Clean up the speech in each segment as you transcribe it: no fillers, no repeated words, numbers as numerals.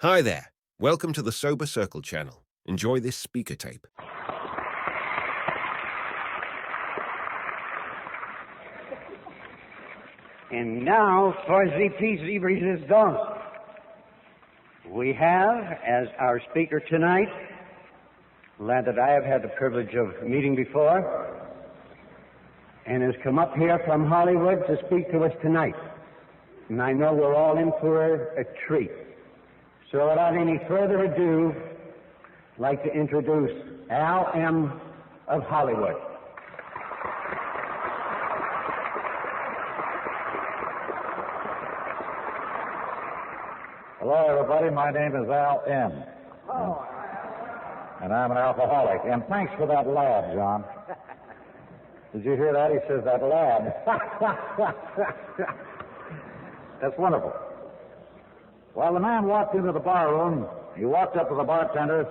Hi there. Welcome to the SoberCircle channel. Enjoy this speaker tape. And now for the peace resistance. We have, as our speaker tonight, a lad that I have had the privilege of meeting before, and has come up here from Hollywood to speak to us tonight. And I know we're all in for a treat. So without any further ado, I'd like to introduce Al M. of Hollywood. Hello, everybody. My name is Al M. Oh. And I'm an alcoholic. And thanks for that lad, John. Did you hear that? He says, that lad. That's wonderful. Well, the man walked into the bar room. He walked up to the bartender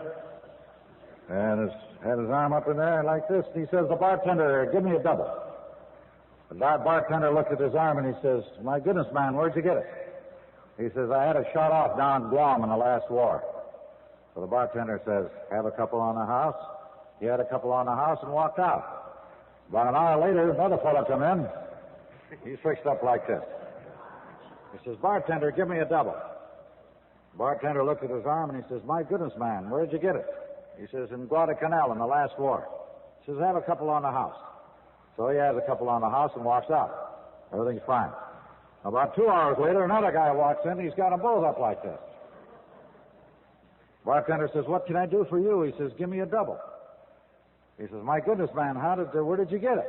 and had his arm up in there like this. He says, the bartender, give me a double. The bartender looked at his arm and he says, my goodness, man, where'd you get it? He says, I had it shot off down in Guam in the last war. So the bartender says, have a couple on the house? He had a couple on the house and walked out. About an hour later, another fellow come in. He's fixed up like this. He says, bartender, give me a double. The bartender looked at his arm and he says, my goodness, man, where'd you get it? He says, in Guadalcanal in the last war. He says, have a couple on the house. So he has a couple on the house and walks out. Everything's fine. About 2 hours later, another guy walks in. He's got them both up like this. Bartender says, what can I do for you? He says, give me a double. He says, my goodness, man, where did you get it?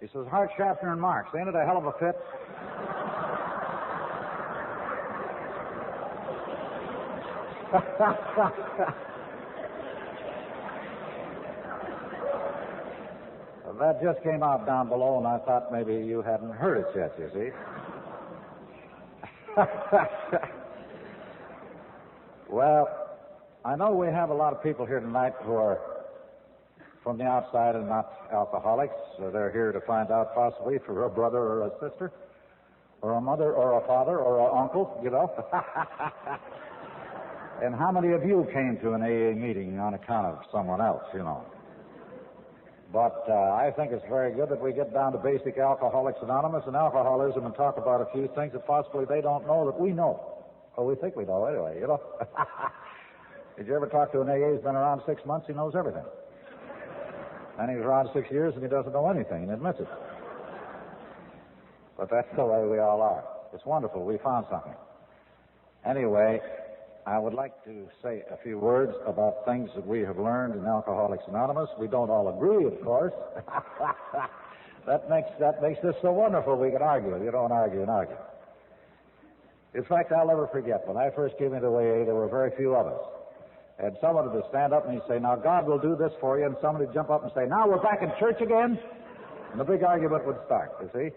He says, Hart, Schaffner, and Marx. Ain't it a hell of a fit? Well, that just came out down below, and I thought maybe you hadn't heard it yet, you see. Well, I know we have a lot of people here tonight who are from the outside and not alcoholics. So they're here to find out possibly for a brother or a sister, or a mother or a father or an uncle, you know. And how many of you came to an AA meeting on account of someone else, you know? But I think it's very good that we get down to basic Alcoholics Anonymous and alcoholism and talk about a few things that possibly they don't know that we know. Or we think we know anyway, you know. Did you ever talk to an AA who's been around 6 months? He knows everything. And he's around 6 years and he doesn't know anything and admits it. But that's the way we all are. It's wonderful. We found something. Anyway, I would like to say a few words about things that we have learned in Alcoholics Anonymous. We don't all agree, of course. That makes this so wonderful we can argue. You don't argue and argue. In fact, I'll never forget, when I first came into AA, there were very few of us. And someone would stand up and he'd say, now God will do this for you, and somebody would jump up and say, now we're back in church again? And the big argument would start, you see.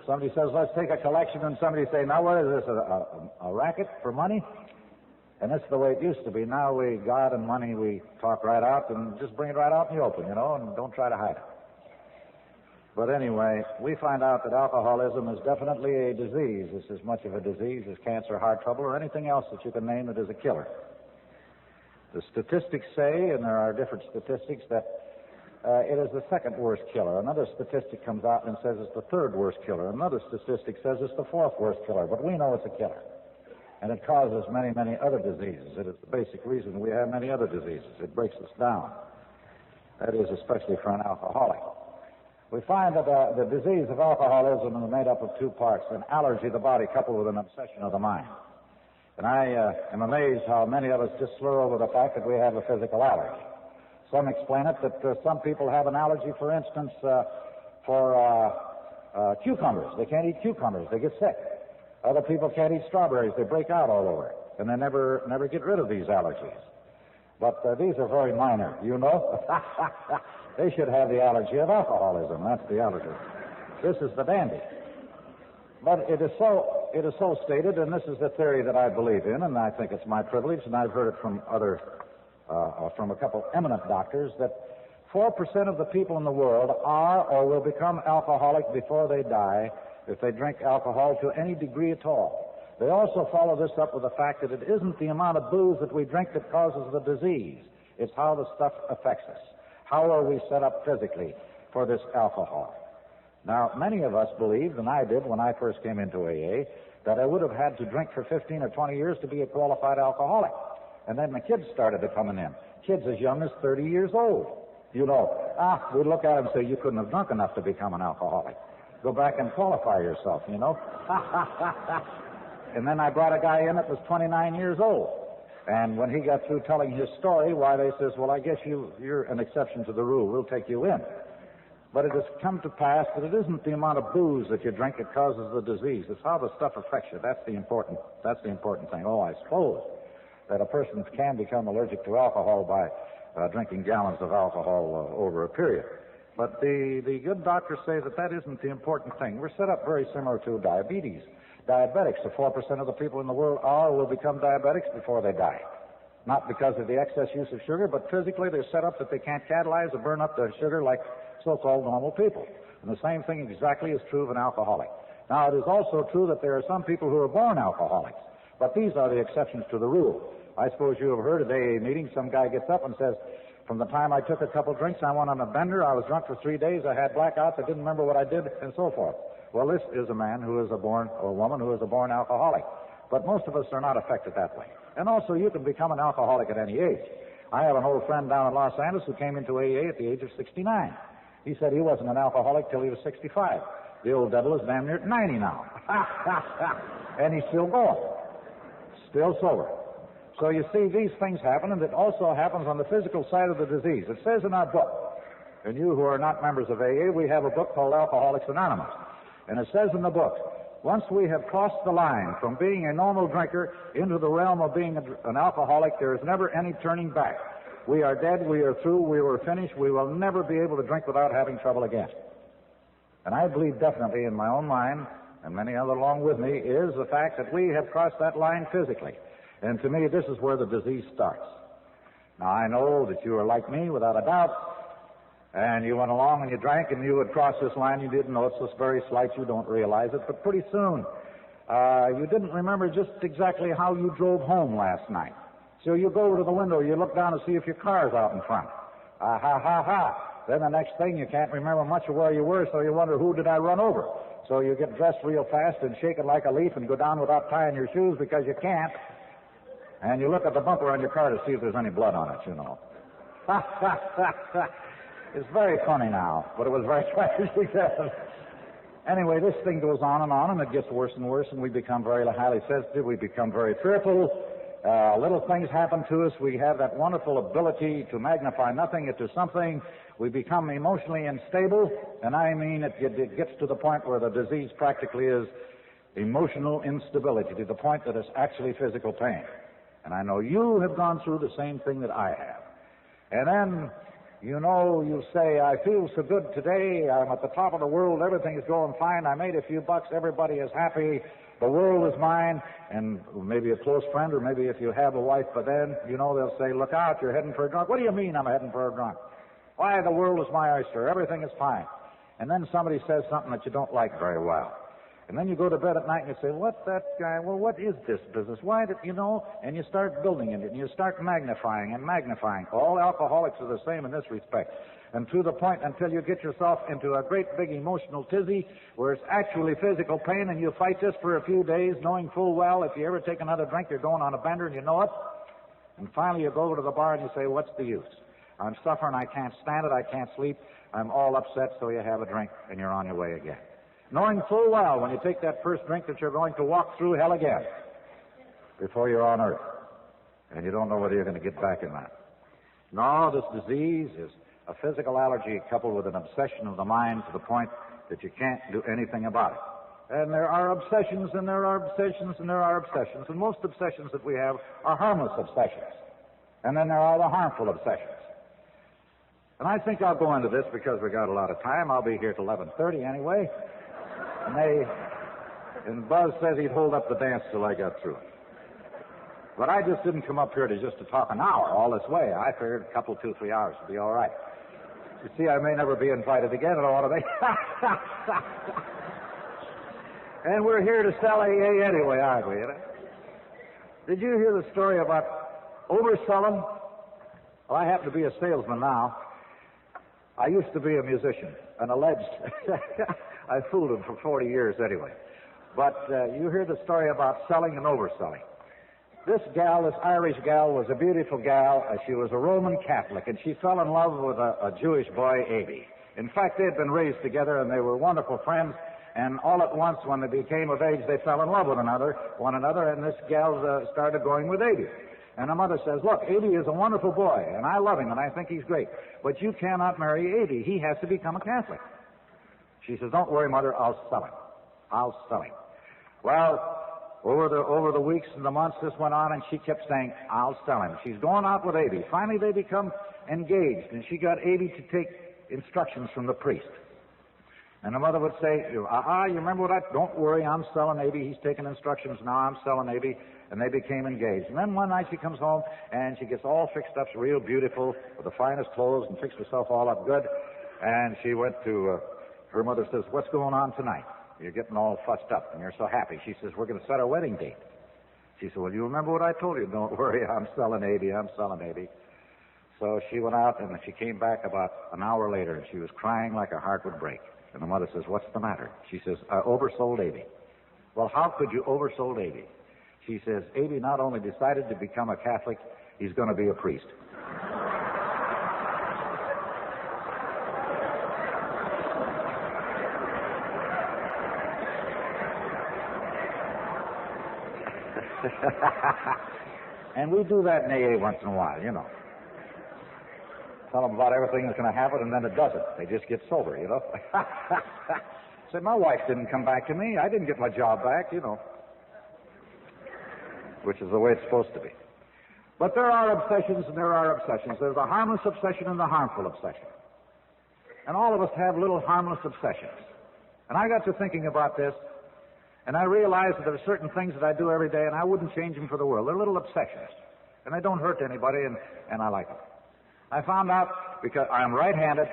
Somebody says, let's take a collection, and somebody say, now what is this, a racket for money? And that's the way it used to be. Now God and money, we talk right out and just bring it right out in the open, you know, and don't try to hide it. But anyway, we find out that alcoholism is definitely a disease. It's as much of a disease as cancer, heart trouble, or anything else that you can name that is a killer. The statistics say, and there are different statistics, that it is the second worst killer. Another statistic comes out and says it's the third worst killer. Another statistic says it's the fourth worst killer. But we know it's a killer. And it causes many, many other diseases. It is the basic reason we have many other diseases. It breaks us down. That is, especially for an alcoholic. We find that the disease of alcoholism is made up of two parts: an allergy of the body coupled with an obsession of the mind. And I am amazed how many of us just slur over the fact that we have a physical allergy. Some explain it that some people have an allergy, for instance, for cucumbers. They can't eat cucumbers. They get sick. Other people can't eat strawberries. They break out all over. And they never get rid of these allergies. But these are very minor, you know. They should have the allergy of alcoholism. That's the allergy. This is the dandy. But it is so stated, and this is the theory that I believe in, and I think it's my privilege, and I've heard it from from a couple eminent doctors, that 4% of the people in the world are or will become alcoholic before they die if they drink alcohol to any degree at all. They also follow this up with the fact that it isn't the amount of booze that we drink that causes the disease. It's how the stuff affects us. How are we set up physically for this alcohol? Now, many of us believed, and I did when I first came into AA, that I would have had to drink for 15 or 20 years to be a qualified alcoholic. And then the kids started to coming in. Kids as young as 30 years old. You know, we'd look at them and say, you couldn't have drunk enough to become an alcoholic. Go back and qualify yourself, you know. And then I brought a guy in that was 29 years old. And when he got through telling his story, why, they says, well, I guess you're an exception to the rule. We'll take you in. But it has come to pass that it isn't the amount of booze that you drink that causes the disease. It's how the stuff affects you. That's the important thing. Oh, I suppose that a person can become allergic to alcohol by drinking gallons of alcohol over a period. But the good doctors say that isn't the important thing. We're set up very similar to diabetes. Diabetics, the 4% of the people in the world will become diabetics before they die. Not because of the excess use of sugar, but physically they're set up that they can't catalyze or burn up the sugar like so-called normal people. And the same thing exactly is true of an alcoholic. Now, it is also true that there are some people who are born alcoholics, but these are the exceptions to the rule. I suppose you have heard at AA meeting, some guy gets up and says, from the time I took a couple drinks, I went on a bender, I was drunk for 3 days, I had blackouts, I didn't remember what I did, and so forth. Well, this is a man who is a woman who is a born alcoholic. But most of us are not affected that way. And also, you can become an alcoholic at any age. I have an old friend down in Los Angeles who came into AA at the age of 69. He said he wasn't an alcoholic till he was 65. The old devil is damn near 90 now. And he's still going. Still sober. So you see, these things happen, and it also happens on the physical side of the disease. It says in our book, and you who are not members of AA, we have a book called Alcoholics Anonymous. And it says in the book, once we have crossed the line from being a normal drinker into the realm of being an alcoholic, there is never any turning back. We are dead, we are through, we were finished, we will never be able to drink without having trouble again. And I believe definitely in my own mind, and many others along with me, is the fact that we have crossed that line physically. And to me, this is where the disease starts. Now, I know that you are like me, without a doubt, and you went along and you drank and you would cross this line. You didn't know it's just very slight. You don't realize it. But pretty soon, you didn't remember just exactly how you drove home last night. So you go over to the window, you look down to see if your car's out in front. Then the next thing, you can't remember much of where you were, so you wonder, who did I run over? So you get dressed real fast and shake it like a leaf and go down without tying your shoes because you can't. And you look at the bumper on your car to see if there's any blood on it, you know. It's very funny now, but it was very tragic then. Anyway, this thing goes on, and it gets worse and worse, and we become very highly sensitive. We become very fearful. Little things happen to us. We have that wonderful ability to magnify nothing into something. We become emotionally unstable, and I mean it gets to the point where the disease practically is emotional instability, to the point that it's actually physical pain. And I know you have gone through the same thing that I have. And then, you know, you say, I feel so good today, I'm at the top of the world, everything is going fine, I made a few bucks, everybody is happy, the world is mine, and maybe a close friend, or maybe if you have a wife, but then, you know, they'll say, look out, you're heading for a drunk. What do you mean I'm heading for a drunk? Why, the world is my oyster, everything is fine. And then somebody says something that you don't like very well. And then you go to bed at night and you say, what is this business? Why did, you know, and you start building it, and you start magnifying and magnifying. All alcoholics are the same in this respect. And to the point until you get yourself into a great big emotional tizzy where it's actually physical pain, and you fight this for a few days, knowing full well if you ever take another drink, you're going on a bender, and you know it. And finally you go over to the bar and you say, what's the use? I'm suffering, I can't stand it, I can't sleep, I'm all upset, so you have a drink, and you're on your way again. Knowing full well when you take that first drink that you're going to walk through hell again before you're on earth. And you don't know whether you're going to get back or not. No, this disease is a physical allergy coupled with an obsession of the mind to the point that you can't do anything about it. And there are obsessions, and there are obsessions, and there are obsessions. And most obsessions that we have are harmless obsessions. And then there are the harmful obsessions. And I think I'll go into this because we got a lot of time. I'll be here till 11:30 anyway. And Buzz says he'd hold up the dance till I got through. But I just didn't come up here to talk an hour all this way. I figured a couple, 2, 3 hours would be all right. You see, I may never be invited again. I don't want to be. And we're here to sell AA anyway, aren't we? You know? Did you hear the story about overselling? Well, I happen to be a salesman now. I used to be a musician, an alleged. I fooled him for 40 years anyway. But you hear the story about selling and overselling. This gal, this Irish gal, was a beautiful gal. She was a Roman Catholic, and she fell in love with a Jewish boy, Aby. In fact, they had been raised together, and they were wonderful friends. And all at once, when they became of age, they fell in love with one another, and this gal started going with Aby. And her mother says, look, Aby is a wonderful boy, and I love him, and I think he's great. But you cannot marry Aby. He has to become a Catholic. She says, don't worry, Mother, I'll sell him. I'll sell him. Well, over the weeks and the months this went on, and she kept saying, I'll sell him. She's going out with Aby. Finally, they become engaged, and she got Aby to take instructions from the priest. And her mother would say, you remember what don't worry, I'm selling Aby. He's taking instructions now, I'm selling Aby. And they became engaged. And then one night she comes home, and she gets all fixed up, real beautiful, with the finest clothes, and fixed herself all up good. And she went to, her mother says, what's going on tonight? You're getting all fussed up, and you're so happy. She says, we're going to set our wedding date. She said, well, you remember what I told you? Don't worry, I'm selling Aby, I'm selling Aby. So she went out, and she came back about an hour later, and she was crying like her heart would break. And the mother says, what's the matter? She says, I oversold Aby. Well, how could you oversold Aby? She says, Aby not only decided to become a Catholic, he's going to be a priest. And we do that in AA once in a while, you know. Tell them about everything that's going to happen, and then it doesn't. They just get sober, you know. Say, my wife didn't come back to me. I didn't get my job back, you know. Which is the way it's supposed to be. But there are obsessions and there are obsessions. There's a harmless obsession and a harmful obsession. And all of us have little harmless obsessions. And I got to thinking about this, and I realized that there are certain things that I do every day, and I wouldn't change them for the world. They're little obsessions. And they don't hurt anybody, and I like them. I found out, because I'm right-handed,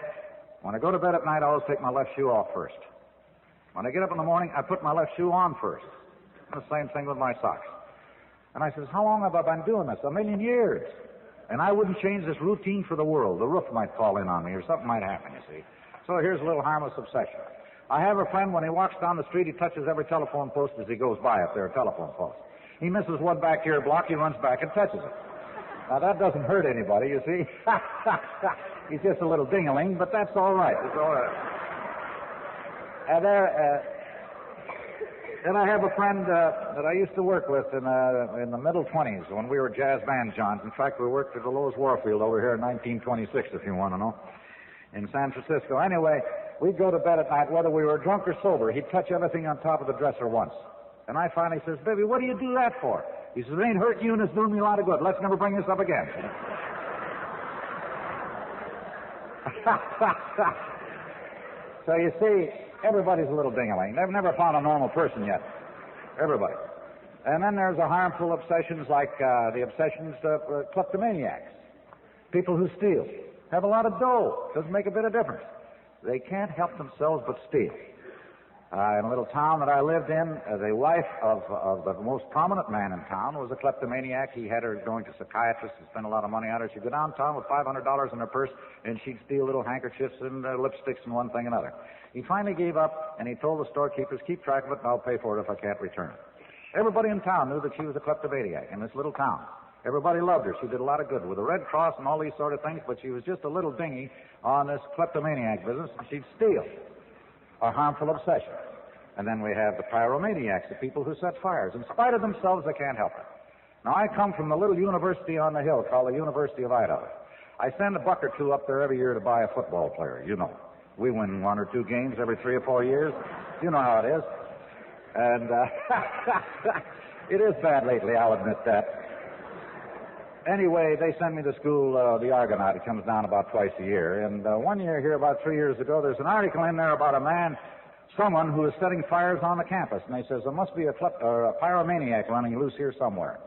when I go to bed at night, I always take my left shoe off first. When I get up in the morning, I put my left shoe on first. And the same thing with my socks. And I says, how long have I been doing this? 1,000,000 years. And I wouldn't change this routine for the world. The roof might fall in on me or something might happen, you see. So here's a little harmless obsession. I have a friend, when he walks down the street, he touches every telephone post as he goes by, if there are telephone posts. He misses one back here block, he runs back and touches it. Now, that doesn't hurt anybody, you see. He's just a little ding-a-ling, but that's all right. It's all right. And then I have a friend that I used to work with in the middle 20s when we were jazz band johns. In fact, we worked at the Lowe's Warfield over here in 1926, if you want to know, in San Francisco. Anyway, we'd go to bed at night, whether we were drunk or sober. He'd touch everything on top of the dresser once. And I finally says, baby, what do you do that for? He says, it ain't hurting you and it's doing me a lot of good. Let's never bring this up again. So you see, everybody's a little ding-a-ling. They've never found a normal person yet. Everybody. And then there's the harmful obsessions like the obsessions of kleptomaniacs. People who steal. Have a lot of dough. Doesn't make a bit of difference. They can't help themselves but steal. In a little town that I lived in, the wife of the most prominent man in town was a kleptomaniac. He had her going to psychiatrists and spent a lot of money on her. She'd go downtown with $500 in her purse, and she'd steal little handkerchiefs and lipsticks and one thing and another. He finally gave up, and he told the storekeepers, keep track of it, and I'll pay for it if I can't return it. Everybody in town knew that she was a kleptomaniac in this little town. Everybody loved her. She did a lot of good with the Red Cross and all these sort of things, but she was just a little dingy on this kleptomaniac business, and she'd steal. A harmful obsession. And then we have the pyromaniacs, the people who set fires. In spite of themselves, they can't help it. Now, I come from the little university on the hill called the University of Idaho. I send a buck or two up there every year to buy a football player, you know. We win 1 or 2 games every 3 or 4 years. You know how it is. And it is bad lately, I'll admit that. Anyway, they send me to school, the Argonaut. It comes down about twice a year. And one year here, about 3 years ago, there's an article in there about a man, someone who is setting fires on the campus. And they says there must be a pyromaniac running loose here somewhere.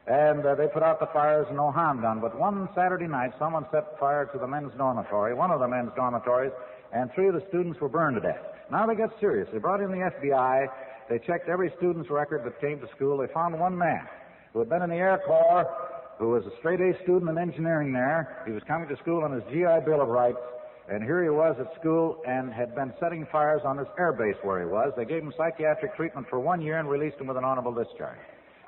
And they put out the fires and no harm done. But one Saturday night, someone set fire to the men's dormitory, one of the men's dormitories, and 3 of the students were burned to death. Now they got serious. They brought in the FBI, They checked every student's record that came to school. They found one man who had been in the Air Corps, who was a straight-A student in engineering there. He was coming to school on his GI Bill of Rights, and here he was at school and had been setting fires on this air base where he was. They gave him psychiatric treatment for 1 year and released him with an honorable discharge.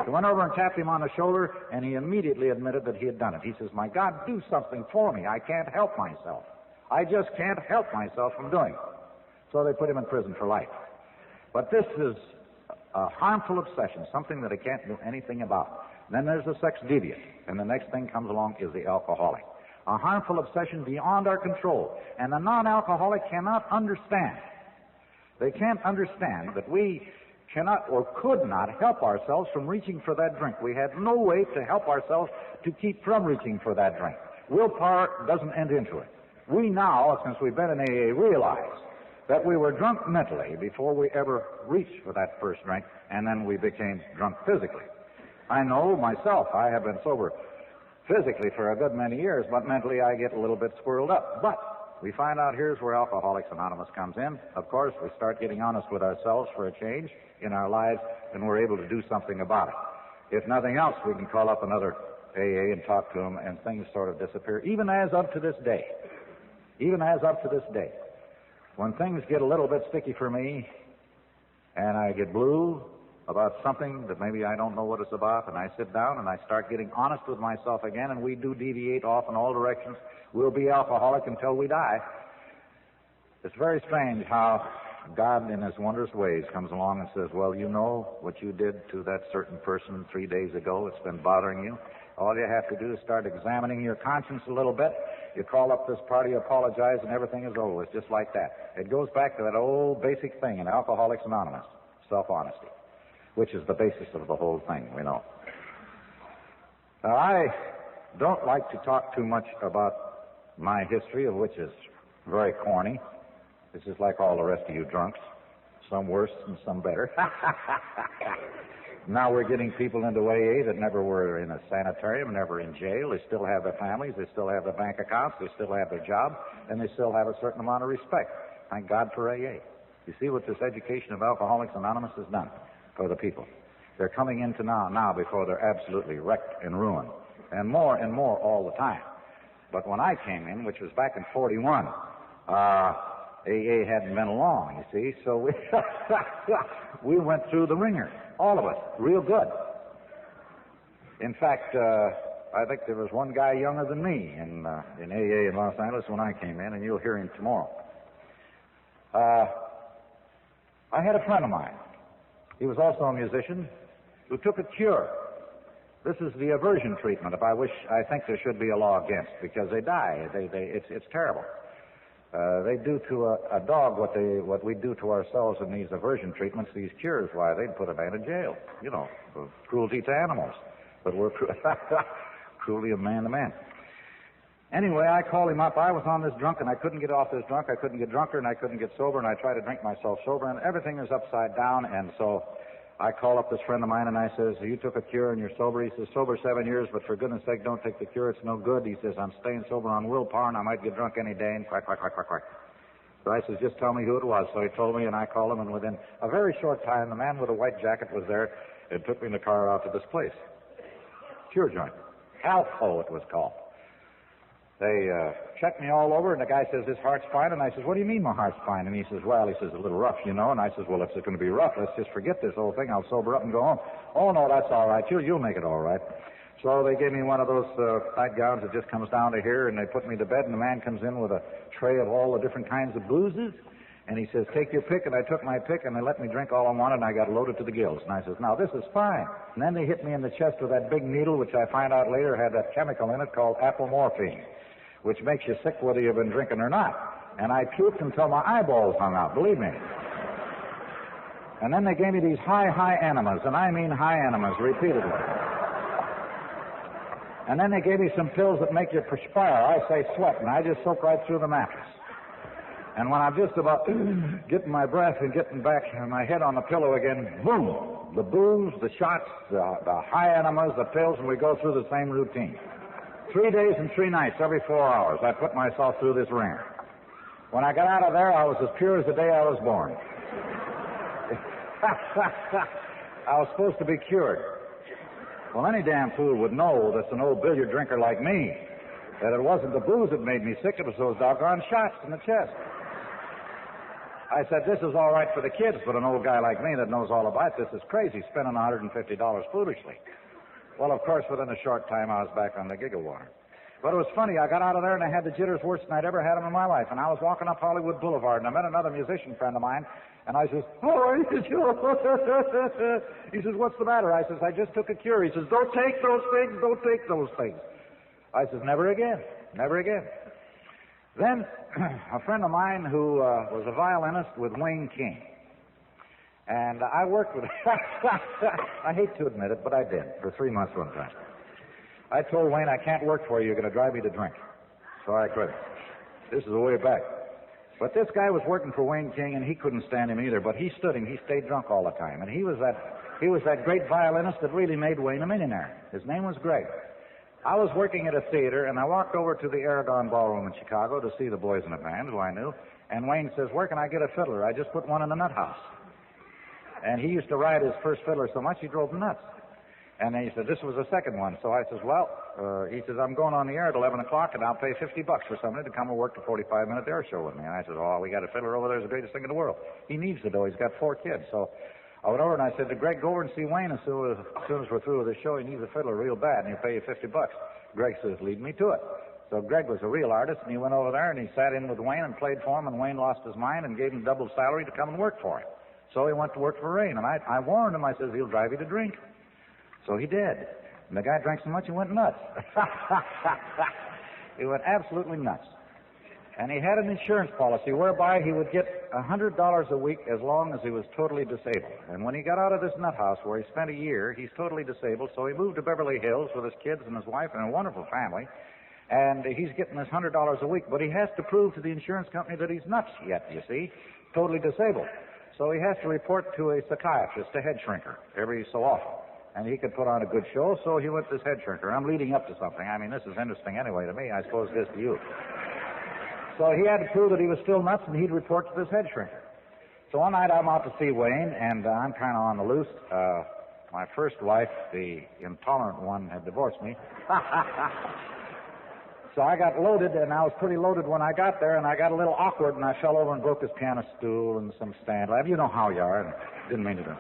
They went over and tapped him on the shoulder, and he immediately admitted that he had done it. He says, "My God, do something for me. I can't help myself. I just can't help myself from doing it." So they put him in prison for life. But this is a harmful obsession, something that he can't do anything about. Then there's the sex deviant, and the next thing comes along is the alcoholic. A harmful obsession beyond our control. And the non-alcoholic cannot understand. They can't understand that we cannot or could not help ourselves from reaching for that drink. We had no way to help ourselves to keep from reaching for that drink. Willpower doesn't enter into it. We now, since we've been in AA, realize that we were drunk mentally before we ever reached for that first drink, and then we became drunk physically. I know myself, I have been sober physically for a good many years, but mentally I get a little bit squirreled up. But we find out here's where Alcoholics Anonymous comes in. Of course, we start getting honest with ourselves for a change in our lives, and we're able to do something about it. If nothing else, we can call up another AA and talk to them, and things sort of disappear, even as up to this day. Even as up to this day. When things get a little bit sticky for me, and I get blue about something that maybe I don't know what it's about, and I sit down and I start getting honest with myself again, and we do deviate off in all directions. We'll be alcoholic until we die. It's very strange how God, in his wondrous ways, comes along and says, "Well, you know what you did to that certain person 3 days ago. It's been bothering you. All you have to do is start examining your conscience a little bit. You call up this party, apologize, and everything is over. It's just like that." It goes back to that old basic thing in Alcoholics Anonymous, self-honesty, which is the basis of the whole thing, we know. Now, I don't like to talk too much about my history, of which is very corny. This is like all the rest of you drunks, some worse and some better. Now we're getting people into AA that never were in a sanitarium, never in jail. They still have their families, they still have their bank accounts, they still have their job, and they still have a certain amount of respect. Thank God for AA. You see what this education of Alcoholics Anonymous has done for the people. They're coming into now before they're absolutely wrecked and ruined, and more all the time. But when I came in, which was back in 41, AA hadn't been along, you see, so we went through the ringer, all of us, real good. In fact, I think there was one guy younger than me in AA in Los Angeles when I came in, and you'll hear him tomorrow. I had a friend of mine. He was also a musician who took a cure. This is the aversion treatment. I think there should be a law against, because they die. It's terrible. They do to a dog what we do to ourselves in these aversion treatments, these cures. Why, they'd put a man in jail, you know, for cruelty to animals. But we're cruelty of man to man. Anyway, I called him up. I was on this drunk, and I couldn't get off this drunk. I couldn't get drunker, and I couldn't get sober, and I tried to drink myself sober, and everything is upside down. And so I call up this friend of mine, and I says, "You took a cure, and you're sober?" He says, "Sober 7 years, but for goodness sake, don't take the cure. It's no good." He says, "I'm staying sober on willpower, and I might get drunk any day," and quack, quack, quack, quack, quack. So I says, "Just tell me who it was." So he told me, and I called him, and within a very short time, the man with the white jacket was there and took me in the car out to this place. Cure joint. Alco, it was called. They checked me all over, and the guy says, "His heart's fine." And I says, "What do you mean my heart's fine?" And he says, "Well," he says, "a little rough, you know." And I says, "Well, if it's going to be rough, let's just forget this whole thing. I'll sober up and go home." "Oh, no, that's all right. You'll make it all right." So they gave me one of those nightgowns that just comes down to here, and they put me to bed, and the man comes in with a tray of all the different kinds of boozes, and he says, "Take your pick." And I took my pick, and they let me drink all I wanted, and I got loaded to the gills. And I says, "Now, this is fine." And then they hit me in the chest with that big needle, which I find out later had that chemical in it called apomorphine, which makes you sick whether you've been drinking or not. And I puked until my eyeballs hung out, believe me. And then they gave me these high enemas, and I mean high enemas, repeatedly. And then they gave me some pills that make you perspire, I say sweat, and I just soak right through the mattress. And when I'm just about getting my breath and getting back my head on the pillow again, boom, the booze, the shots, the high enemas, the pills, and we go through the same routine. 3 days and 3 nights, every 4 hours, I put myself through this ringer. When I got out of there, I was as pure as the day I was born. I was supposed to be cured. Well, any damn fool would know that's an old billiard drinker like me that it wasn't the booze that made me sick, it was those doggone shots in the chest. I said, this is all right for the kids, but an old guy like me that knows all about this is crazy, spending $150 foolishly. Well, of course, within a short time, I was back on the gigawatt. But it was funny. I got out of there, and I had the jitters worse than I'd ever had them in my life. And I was walking up Hollywood Boulevard, and I met another musician friend of mine, and I says, oh, he says, what's the matter? I says, I just took a cure. He says, don't take those things, don't take those things. I says, never again, never again. Then a friend of mine who was a violinist with Wayne King, and I worked with I hate to admit it, but I did for 3 months one time. I told Wayne, I can't work for you, you're going to drive me to drink. So I quit. This is the way back. But this guy was working for Wayne King, and he couldn't stand him either, but he stood him. He stayed drunk all the time, and he was that great violinist that really made Wayne a millionaire. His name was Greg. I was working at a theater, and I walked over to the Aragon Ballroom in Chicago to see the boys in the band, who I knew, and Wayne says, where can I get a fiddler? I just put one in the nut house. And he used to ride his first fiddler so much he drove him nuts. And then he said, this was the second one. So I says, well, he says, I'm going on the air at 11 o'clock, and I'll pay $50 for somebody to come and work the 45-minute air show with me. And I said, oh, we got a fiddler over there. It's the greatest thing in the world. He needs the dough. He's got 4 kids. So I went over and I said to Greg, go over and see Wayne as soon as we're through with the show. He needs a fiddler real bad, and he'll pay you $50. Greg says, lead me to it. So Greg was a real artist, and he went over there and he sat in with Wayne and played for him, and Wayne lost his mind and gave him double salary to come and work for him. So he went to work for Rain, and I warned him. I said, he'll drive you to drink. So he did. And the guy drank so much he went nuts. He went absolutely nuts. And he had an insurance policy whereby he would get $100 a week as long as he was totally disabled. And when he got out of this nut house where he spent a year, he's totally disabled, so he moved to Beverly Hills with his kids and his wife and a wonderful family. And he's getting this $100 a week, but he has to prove to the insurance company that he's nuts yet, you see, totally disabled. So he has to report to a psychiatrist, a head shrinker, every so often. And he could put on a good show, so he went to this head shrinker. I'm leading up to something. I mean, this is interesting anyway to me. I suppose it is to you. So he had to prove that he was still nuts, and he'd report to this head shrinker. So one night I'm out to see Wayne, and I'm kind of on the loose. My first wife, the intolerant one, had divorced me. So I got loaded, and I was pretty loaded when I got there, and I got a little awkward, and I fell over and broke his piano stool and some stand. You know how you are, and didn't mean to do it.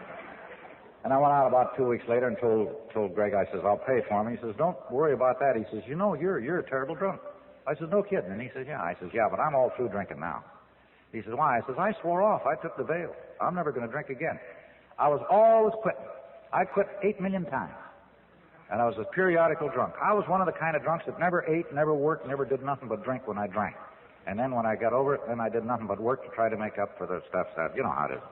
And I went out about 2 weeks later and told Greg, I says, I'll pay for him. He says, don't worry about that. He says, you know, you're a terrible drunk. I says, no kidding. And he says, yeah. I says, yeah, but I'm all through drinking now. He says, why? I says, I swore off. I took the veil. I'm never going to drink again. I was always quitting. I quit 8 million times. And I was a periodical drunk. I was one of the kind of drunks that never ate, never worked, never did nothing but drink when I drank. And then when I got over it, then I did nothing but work to try to make up for the stuff that, you know how it is.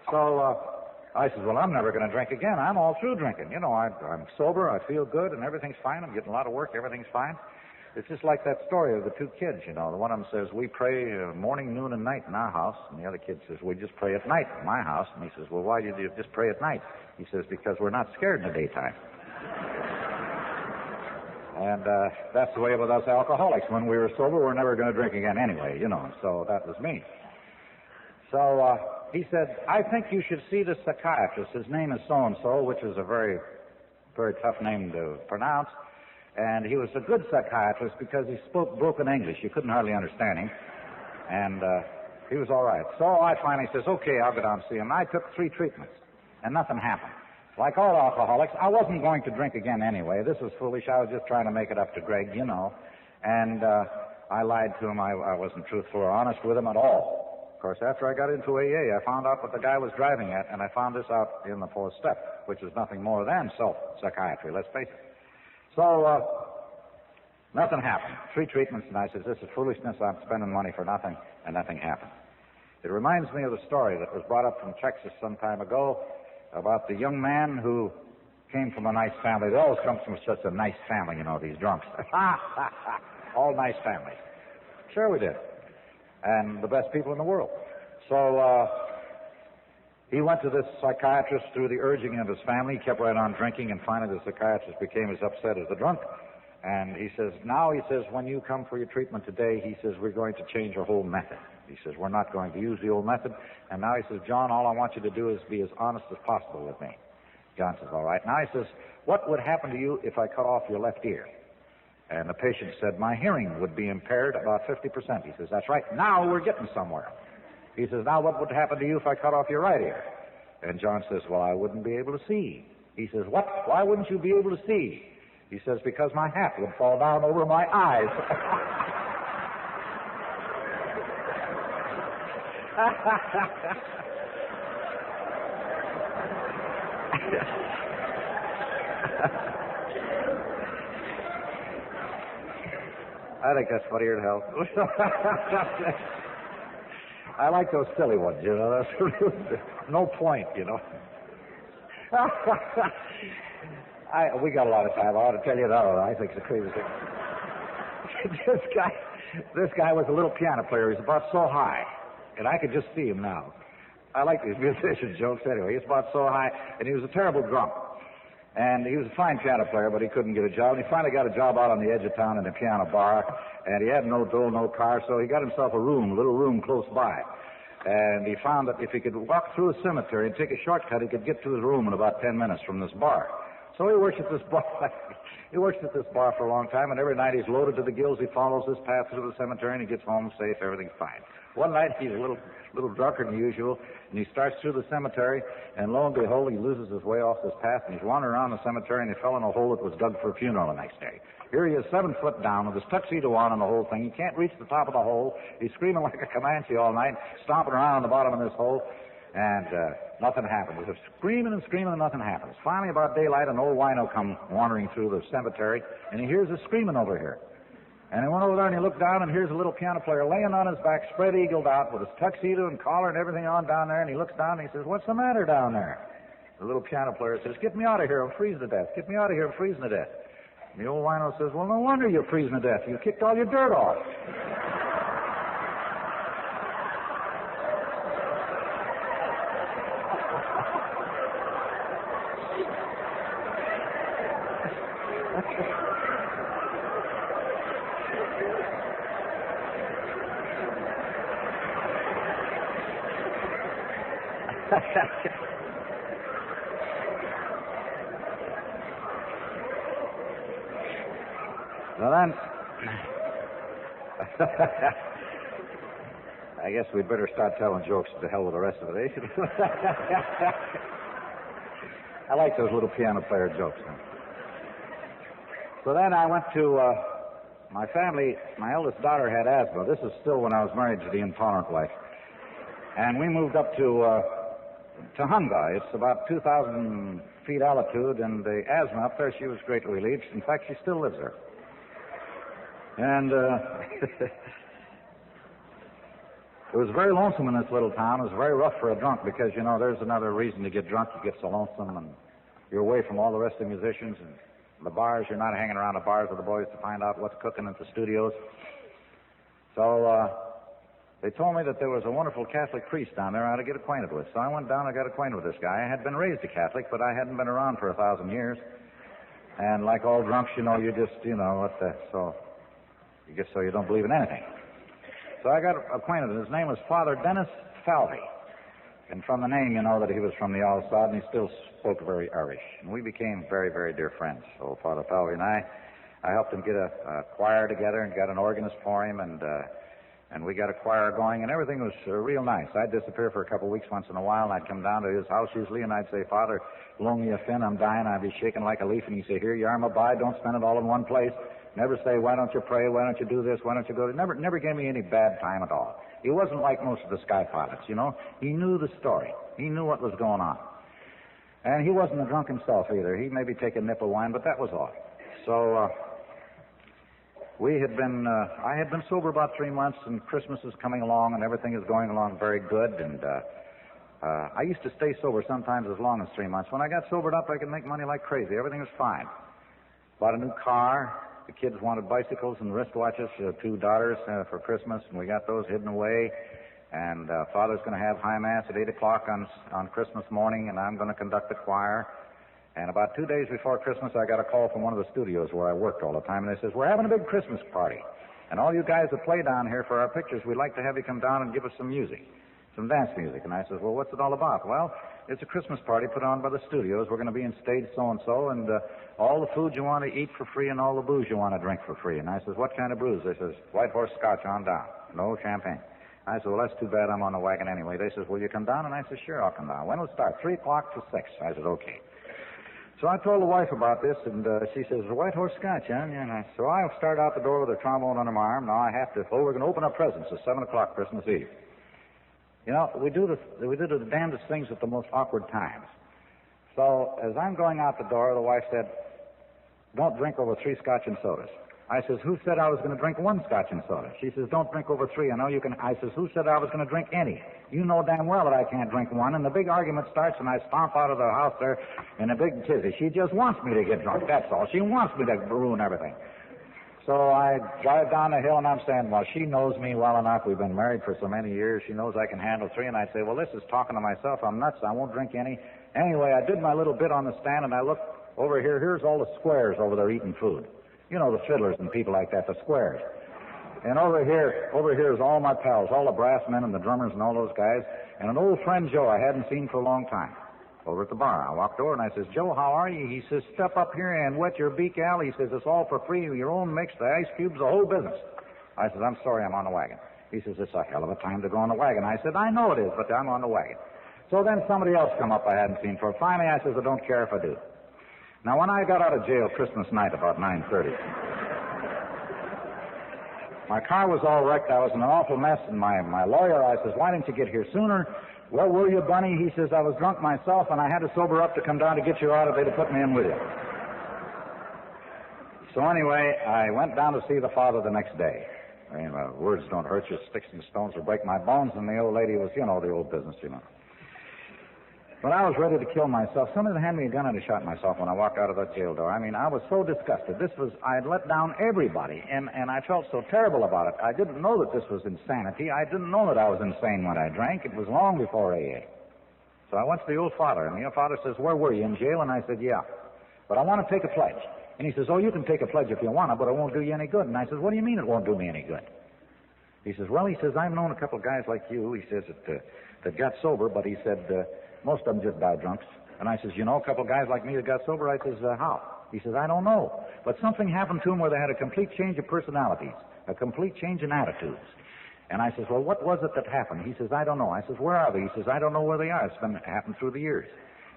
So I said, well, I'm never going to drink again. I'm all through drinking. You know, I'm sober, I feel good, and everything's fine. I'm getting a lot of work, everything's fine. It's just like that story of the 2 kids, you know. The one of them says, we pray morning, noon, and night in our house. And the other kid says, we just pray at night in my house. And he says, well, why do you just pray at night? He says, because we're not scared in the daytime. And that's the way with us alcoholics. When we were sober, we're never going to drink again anyway, you know. So that was me. So he said, I think you should see the psychiatrist. His name is so-and-so, which is a very, very tough name to pronounce. And he was a good psychiatrist because he spoke broken English. You couldn't hardly understand him. And he was all right. So I finally says, okay, I'll go down and see him. I took 3 treatments, and nothing happened. Like all alcoholics, I wasn't going to drink again anyway. This was foolish. I was just trying to make it up to Greg, you know. And I lied to him. I wasn't truthful or honest with him at all. Of course, after I got into AA, I found out what the guy was driving at, and I found this out in the 4th step, which is nothing more than self-psychiatry, let's face it. So nothing happened. 3 treatments, and I said, this is foolishness. I'm spending money for nothing, and nothing happened. It reminds me of the story that was brought up from Texas some time ago about the young man who came from a nice family. They always come from such a nice family, you know, these drunks. All nice families. Sure we did. And the best people in the world. So he went to this psychiatrist through the urging of his family. He kept right on drinking, and finally the psychiatrist became as upset as the drunk. And he says, now, he says, when you come for your treatment today, he says, we're going to change your whole method. He says, we're not going to use the old method. And now he says, John, all I want you to do is be as honest as possible with me. John says, all right. Now he says, what would happen to you if I cut off your left ear? And the patient said, my hearing would be impaired about 50%. He says, that's right. Now we're getting somewhere. He says, now what would happen to you if I cut off your right ear? And John says, well, I wouldn't be able to see. He says, what? Why wouldn't you be able to see? He says, because my hat would fall down over my eyes. I think that's funnier than hell. I like those silly ones, you know. That's no point, you know. We got a lot of time. I ought to tell you that. I think it's the craziest thing. This guy was a little piano player. He's about so high, and I could just see him now. I like these musician jokes anyway. He's about so high, and he was a terrible drunk. And he was a fine piano player, but he couldn't get a job. And he finally got a job out on the edge of town in a piano bar, and he had no dough, no car, so he got himself a little room close by. And he found that if he could walk through a cemetery and take a shortcut, he could get to his room in about 10 minutes from this bar. So he works at this bar. He works at this bar for a long time, and every night he's loaded to the gills. He follows this path through the cemetery, and he gets home safe. Everything's fine. One night he's a little drunker than usual, and he starts through the cemetery, and lo and behold, he loses his way off this path, and he's wandering around the cemetery, and he fell in a hole that was dug for a funeral the next day. Here he is, 7 foot down, with his tuxedo on and the whole thing. He can't reach the top of the hole. He's screaming like a Comanche all night, stomping around on the bottom of this hole, and nothing happens. He's screaming and screaming, and nothing happens. Finally, about daylight, an old wino comes wandering through the cemetery, and he hears us screaming over here. And he went over there and he looked down, and here's a little piano player laying on his back, spread-eagled out, with his tuxedo and collar and everything on down there. And he looks down and he says, what's the matter down there? The little piano player says, get me out of here, I'm freezing to death. Get me out of here, I'm freezing to death. And the old wino says, well, no wonder you're freezing to death. You kicked all your dirt off. Well, then, I guess we'd better start telling jokes. To hell with the rest of it, eh? I like those little piano player jokes. So then I went to my family. My eldest daughter had asthma. This is still when I was married to the intolerant wife. And we moved up to Hunga. It's about 2,000 feet altitude, and the asthma up there, she was greatly relieved. In fact, she still lives there. And it was very lonesome in this little town. It was very rough for a drunk because, you know, there's another reason to get drunk. You get so lonesome, and you're away from all the rest of the musicians and the bars. You're not hanging around the bars with the boys to find out what's cooking at the studios. So they told me that there was a wonderful Catholic priest down there I ought to get acquainted with. So I went down and got acquainted with this guy. I had been raised a Catholic, but I hadn't been around for 1,000 years. And like all drunks, you know, you just, you know, so you don't believe in anything. So I got acquainted with him. His name was Father Dennis Falvey. And from the name, you know that he was from the All-Sod, and he still spoke very Irish. And we became very, very dear friends. So Father Falvey and I helped him get a choir together and got an organist for him, and we got a choir going, and everything was real nice. I'd disappear for a couple of weeks once in a while, and I'd come down to his house usually, and I'd say, Father, loan me a fin, I'm dying. I'd be shaking like a leaf, and he'd say, here you are, my boy, don't spend it all in one place. Never say, why don't you pray, why don't you do this, why don't you go? Never gave me any bad time at all. He wasn't like most of the sky pilots, you know. He knew the story. He knew what was going on. And he wasn't a drunk himself either. He'd maybe take a nip of wine, but that was all. So I had been sober about 3 months, and Christmas is coming along, and everything is going along very good, and I used to stay sober sometimes as long as 3 months. When I got sobered up, I could make money like crazy. Everything was fine. Bought a new car. The kids wanted bicycles and wristwatches, 2 daughters for Christmas, and we got those hidden away. And Father's going to have high mass at 8 o'clock on Christmas morning, and I'm going to conduct the choir. And about 2 days before Christmas, I got a call from one of the studios where I worked all the time, and they says, we're having a big Christmas party. And all you guys that play down here for our pictures, we'd like to have you come down and give us some music, some dance music. And I says, well, what's it all about? Well, it's a Christmas party put on by the studios. We're going to be in stage so-and-so, and all the food you want to eat for free and all the booze you want to drink for free. And I says, what kind of booze? They says, White Horse Scotch on down. No champagne. I said, well, that's too bad. I'm on the wagon anyway. They says, will you come down? And I said, sure, I'll come down. When will it start? 3 o'clock to 6. I said, okay. So I told the wife about this, and she says, White Horse Scotch, huh? Yeah, so I start out the door with a trombone under my arm. Now I have to, we're going to open up presents at 7 o'clock Christmas Eve. You know, we do the damnedest things at the most awkward times. So as I'm going out the door, the wife said, don't drink over 3 Scotch and sodas. I says, who said I was going to drink 1 Scotch and soda? She says, don't drink over 3. I know you can. I says, who said I was going to drink any? You know damn well that I can't drink 1. And the big argument starts, and I stomp out of the house there in a big tizzy. She just wants me to get drunk, that's all. She wants me to ruin everything. So I drive down the hill, and I'm saying, well, she knows me well enough. We've been married for so many years. She knows I can handle 3. And I say, well, this is talking to myself. I'm nuts. I won't drink any. Anyway, I did my little bit on the stand, and I look over here. Here's all the squares over there eating food. You know, the fiddlers and people like that, the squares. And over here is all my pals, all the brass men and the drummers and all those guys, and an old friend, Joe, I hadn't seen for a long time, over at the bar. I walked over and I says, Joe, how are you? He says, step up here and wet your beak, Al. He says, it's all for free, your own mix, the ice cubes, the whole business. I says, I'm sorry, I'm on the wagon. He says, it's a hell of a time to go on the wagon. I said, I know it is, but I'm on the wagon. So then somebody else come up I hadn't seen for. Finally, I says, I don't care if I do. Now, when I got out of jail Christmas night about 9:30, my car was all wrecked. I was in an awful mess, and my lawyer, I says, why didn't you get here sooner? Well, were you, Bunny? He says, I was drunk myself, and I had to sober up to come down to get you out of there to put me in with you. So anyway, I went down to see the father the next day. I mean, words don't hurt you. Sticks and stones will break my bones, and the old lady was, you know, the old business, you know. But I was ready to kill myself. Somebody handed me a gun and I shot myself when I walked out of that jail door. I mean, I was so disgusted. I had let down everybody, and I felt so terrible about it. I didn't know that this was insanity. I didn't know that I was insane when I drank. It was long before AA. So I went to the old father, and the old father says, where were you, in jail? And I said, yeah. But I want to take a pledge. And he says, oh, you can take a pledge if you want to, but it won't do you any good. And I says, what do you mean it won't do me any good? He says, well, he says, I've known a couple of guys like you, he says, that got sober, but he said, most of them just died drunks. And I says, you know, a couple of guys like me that got sober? I says, how? He says, I don't know. But something happened to them where they had a complete change of personalities, a complete change in attitudes. And I says, well, what was it that happened? He says, I don't know. I says, where are they? He says, I don't know where they are. It's been happened through the years.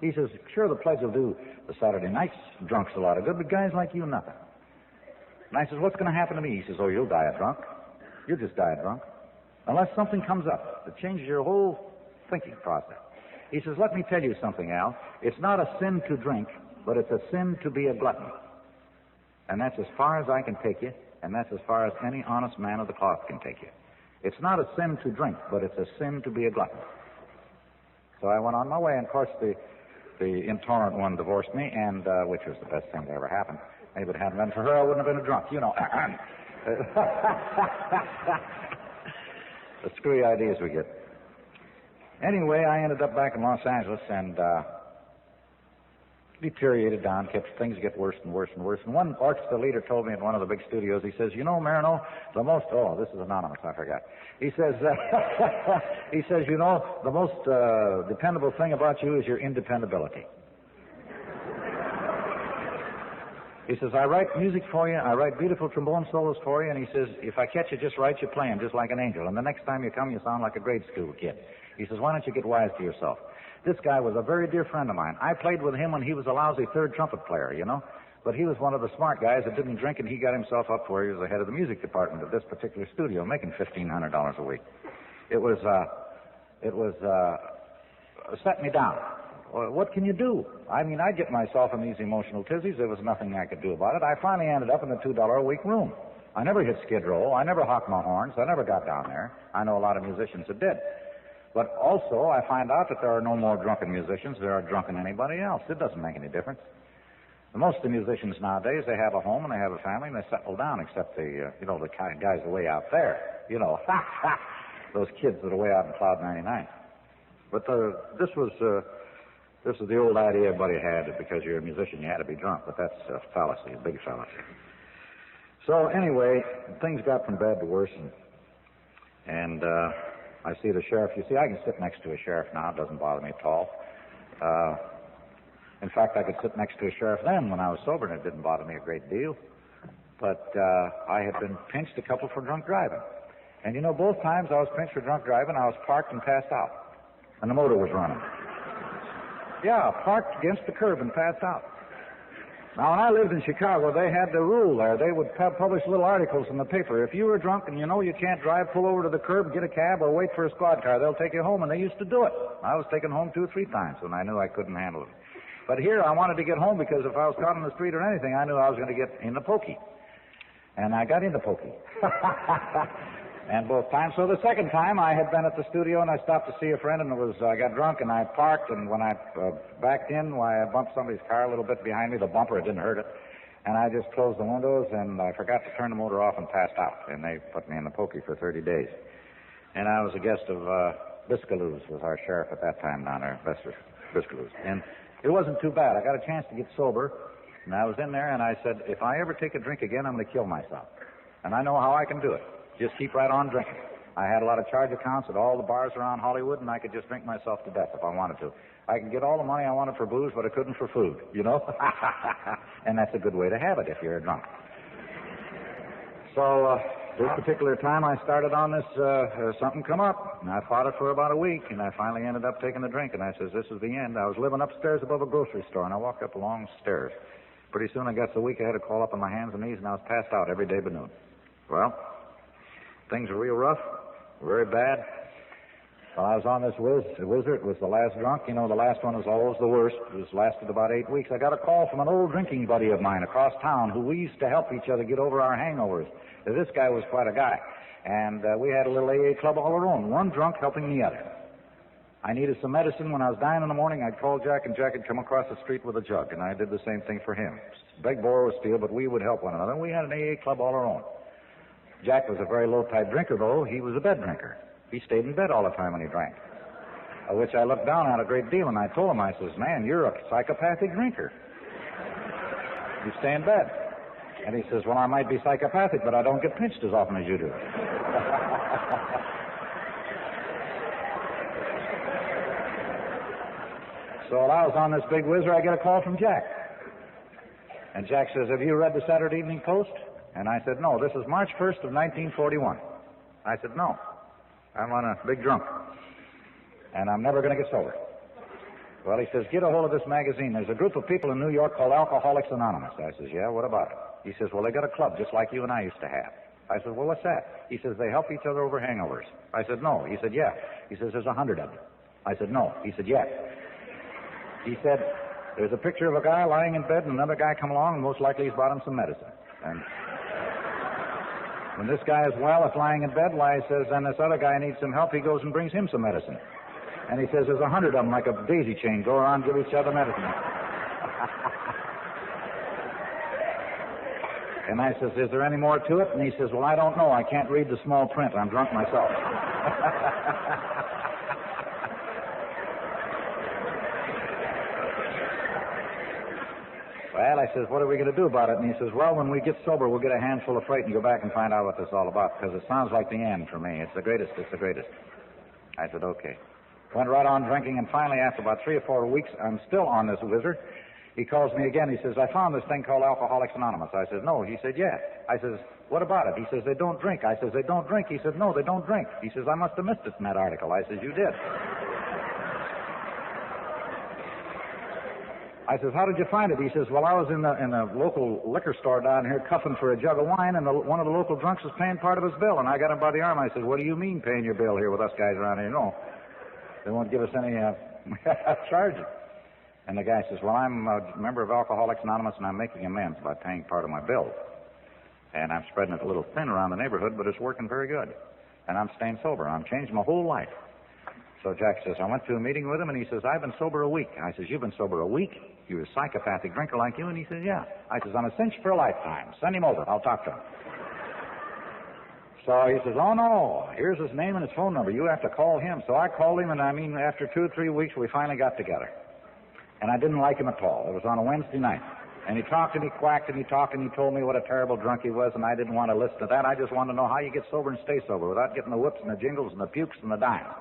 He says, sure, the pledge will do the Saturday nights drunks a lot of good, but guys like you, nothing. And I says, what's going to happen to me? He says, oh, you'll die a drunk. You'll just die a drunk. Unless something comes up that changes your whole thinking process. He says, let me tell you something, Al. It's not a sin to drink, but it's a sin to be a glutton. And that's as far as I can take you, and that's as far as any honest man of the cloth can take you. It's not a sin to drink, but it's a sin to be a glutton. So I went on my way, and of course the intolerant one divorced me, and which was the best thing that ever happened. Maybe if it hadn't been for her, I wouldn't have been a drunk, you know. The screwy ideas we get. Anyway, I ended up back in Los Angeles and deteriorated down, things get worse and worse and worse. And one orchestra leader told me in one of the big studios, he says, you know, Marino, this is anonymous, I forgot. He says, you know, the most dependable thing about you is your independability. He says, I write music for you, I write beautiful trombone solos for you, and he says, if I catch you just right, you play them just like an angel. And the next time you come, you sound like a grade school kid. He says, why don't you get wise to yourself? This guy was a very dear friend of mine. I played with him when he was a lousy third trumpet player, you know. But he was one of the smart guys that didn't drink, and he got himself up to where he was the head of the music department of this particular studio, making $1,500 a week. It was set me down. What can you do? I mean, I'd get myself in these emotional tizzies. There was nothing I could do about it. I finally ended up in the $2 a week room. I never hit Skid Row. I never hocked my horns. I never got down there. I know a lot of musicians that did. But also, I find out that there are no more drunken musicians. There are drunken anybody else. It doesn't make any difference. Most of the musicians nowadays, they have a home and they have a family and they settle down, except the guys way out there. You know, those kids that are way out in Cloud 99. But this was the old idea everybody had that because you're a musician you had to be drunk, but that's a fallacy, a big fallacy. So anyway, things got from bad to worse, and I see the sheriff. You see, I can sit next to a sheriff now. It doesn't bother me at all. In fact, I could sit next to a sheriff then when I was sober, and it didn't bother me a great deal. But I had been pinched a couple for drunk driving. And you know, both times I was pinched for drunk driving, I was parked and passed out. And the motor was running. Yeah, parked against the curb and passed out. Now, when I lived in Chicago, they had the rule there. They would publish little articles in the paper. If you were drunk and you know you can't drive, pull over to the curb, get a cab, or wait for a squad car. They'll take you home, and they used to do it. I was taken home 2 or 3 times when I knew I couldn't handle it. But here, I wanted to get home because if I was caught on the street or anything, I knew I was going to get in the pokey. And I got in the pokey. And both times. So the second time, I had been at the studio, and I stopped to see a friend, and I got drunk, and I parked, and when I backed in, I bumped somebody's car a little bit behind me, the bumper, it didn't hurt it, and I just closed the windows, and I forgot to turn the motor off and passed out, and they put me in the pokey for 30 days. And I was a guest of Biscaloo's, was our sheriff at that time down there, Biscaloo's. And it wasn't too bad. I got a chance to get sober, and I was in there, and I said, if I ever take a drink again, I'm going to kill myself. And I know how I can do it. Just keep right on drinking. I had a lot of charge accounts at all the bars around Hollywood, and I could just drink myself to death if I wanted to. I could get all the money I wanted for booze, but I couldn't for food, you know? And that's a good way to have it if you're a drunk. So this particular time I started on this, something come up, and I fought it for about a week, and I finally ended up taking the drink, and I says, this is the end. I was living upstairs above a grocery store, and I walked up the long stairs. Pretty soon I got so weak I had to crawl up on my hands and knees, and I was passed out every day but noon. Well, things were real rough, very bad. While I was on this whizzer, it was the last drunk. You know, the last one was always the worst. It lasted about 8 weeks. I got a call from an old drinking buddy of mine across town who we used to help each other get over our hangovers. This guy was quite a guy. And we had a little AA club all our own, one drunk helping the other. I needed some medicine. When I was dying in the morning, I'd call Jack, and Jack had come across the street with a jug, and I did the same thing for him. Beg, borrow, or steal, but we would help one another. We had an AA club all our own. Jack was a very low-type drinker, though. He was a bed drinker. He stayed in bed all the time when he drank, which I looked down on a great deal, and I told him, I says, man, you're a psychopathic drinker. You stay in bed. And he says, well, I might be psychopathic, but I don't get pinched as often as you do. So while I was on this big whizzer, I get a call from Jack. And Jack says, have you read the Saturday Evening Post? And I said, no, this is March 1st of 1941. I said, no, I'm on a big drunk, and I'm never going to get sober. Well, he says, get a hold of this magazine. There's a group of people in New York called Alcoholics Anonymous. I says, yeah, what about it? He says, well, they got a club just like you and I used to have. I said, well, what's that? He says, they help each other over hangovers. I said, no. He said, yeah. He says, there's 100 of them. I said, no. He said, yes. He said, there's a picture of a guy lying in bed, and another guy come along, and most likely he's brought him some medicine. And when this guy is well, is lying in bed, why, he says, then this other guy needs some help. He goes and brings him some medicine. And he says, there's 100 of them, like a daisy chain, go around, give each other medicine. And I says, is there any more to it? And he says, well, I don't know. I can't read the small print. I'm drunk myself. Well, I says, what are we going to do about it? And he says, well, when we get sober, we'll get a handful of freight and go back and find out what this is all about, because it sounds like the end for me. It's the greatest. It's the greatest. I said, okay. Went right on drinking, and finally, after about 3 or 4 weeks, I'm still on this whizzer. He calls me again. He says, I found this thing called Alcoholics Anonymous. I said, no. He said, yeah. I says, what about it? He says, they don't drink. I says, they don't drink. He says, no, they don't drink. He says, I must have missed it in that article. I says, you did. I says, how did you find it? He says, well, I was in the local liquor store down here cuffing for a jug of wine, and one of the local drunks was paying part of his bill, and I got him by the arm. I said, what do you mean paying your bill here with us guys around here? No, they won't give us any charges. And the guy says, well, I'm a member of Alcoholics Anonymous, and I'm making amends by paying part of my bill. And I'm spreading it a little thin around the neighborhood, but it's working very good. And I'm staying sober. I'm changing my whole life. So Jack says, I went to a meeting with him, and he says, I've been sober a week. I says, you've been sober a week? You're a psychopathic drinker like you? And he says, yeah. I says, I'm a cinch for a lifetime. Send him over. I'll talk to him. So he says, oh, no. Here's his name and his phone number. You have to call him. So I called him, and after 2 or 3 weeks, we finally got together. And I didn't like him at all. It was on a Wednesday night. And he talked and he quacked and he talked and he told me what a terrible drunk he was, and I didn't want to listen to that. I just wanted to know how you get sober and stay sober without getting the whoops and the jingles and the pukes and the dimes.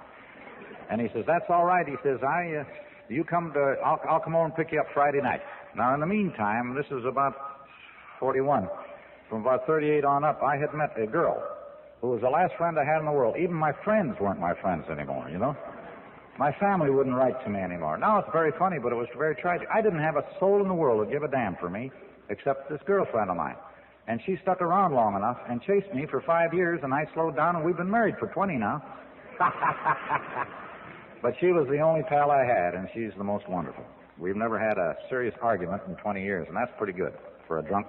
And he says, that's all right. He says, I'll come over and pick you up Friday night. Now, in the meantime, this is about 41. From about 38 on up, I had met a girl who was the last friend I had in the world. Even my friends weren't my friends anymore, you know. My family wouldn't write to me anymore. Now, it's very funny, but it was very tragic. I didn't have a soul in the world that give a damn for me except this girlfriend of mine. And she stuck around long enough and chased me for 5 years, and I slowed down, and we've been married for 20 now. But she was the only pal I had, and she's the most wonderful. We've never had a serious argument in 20 years, and that's pretty good for a drunk.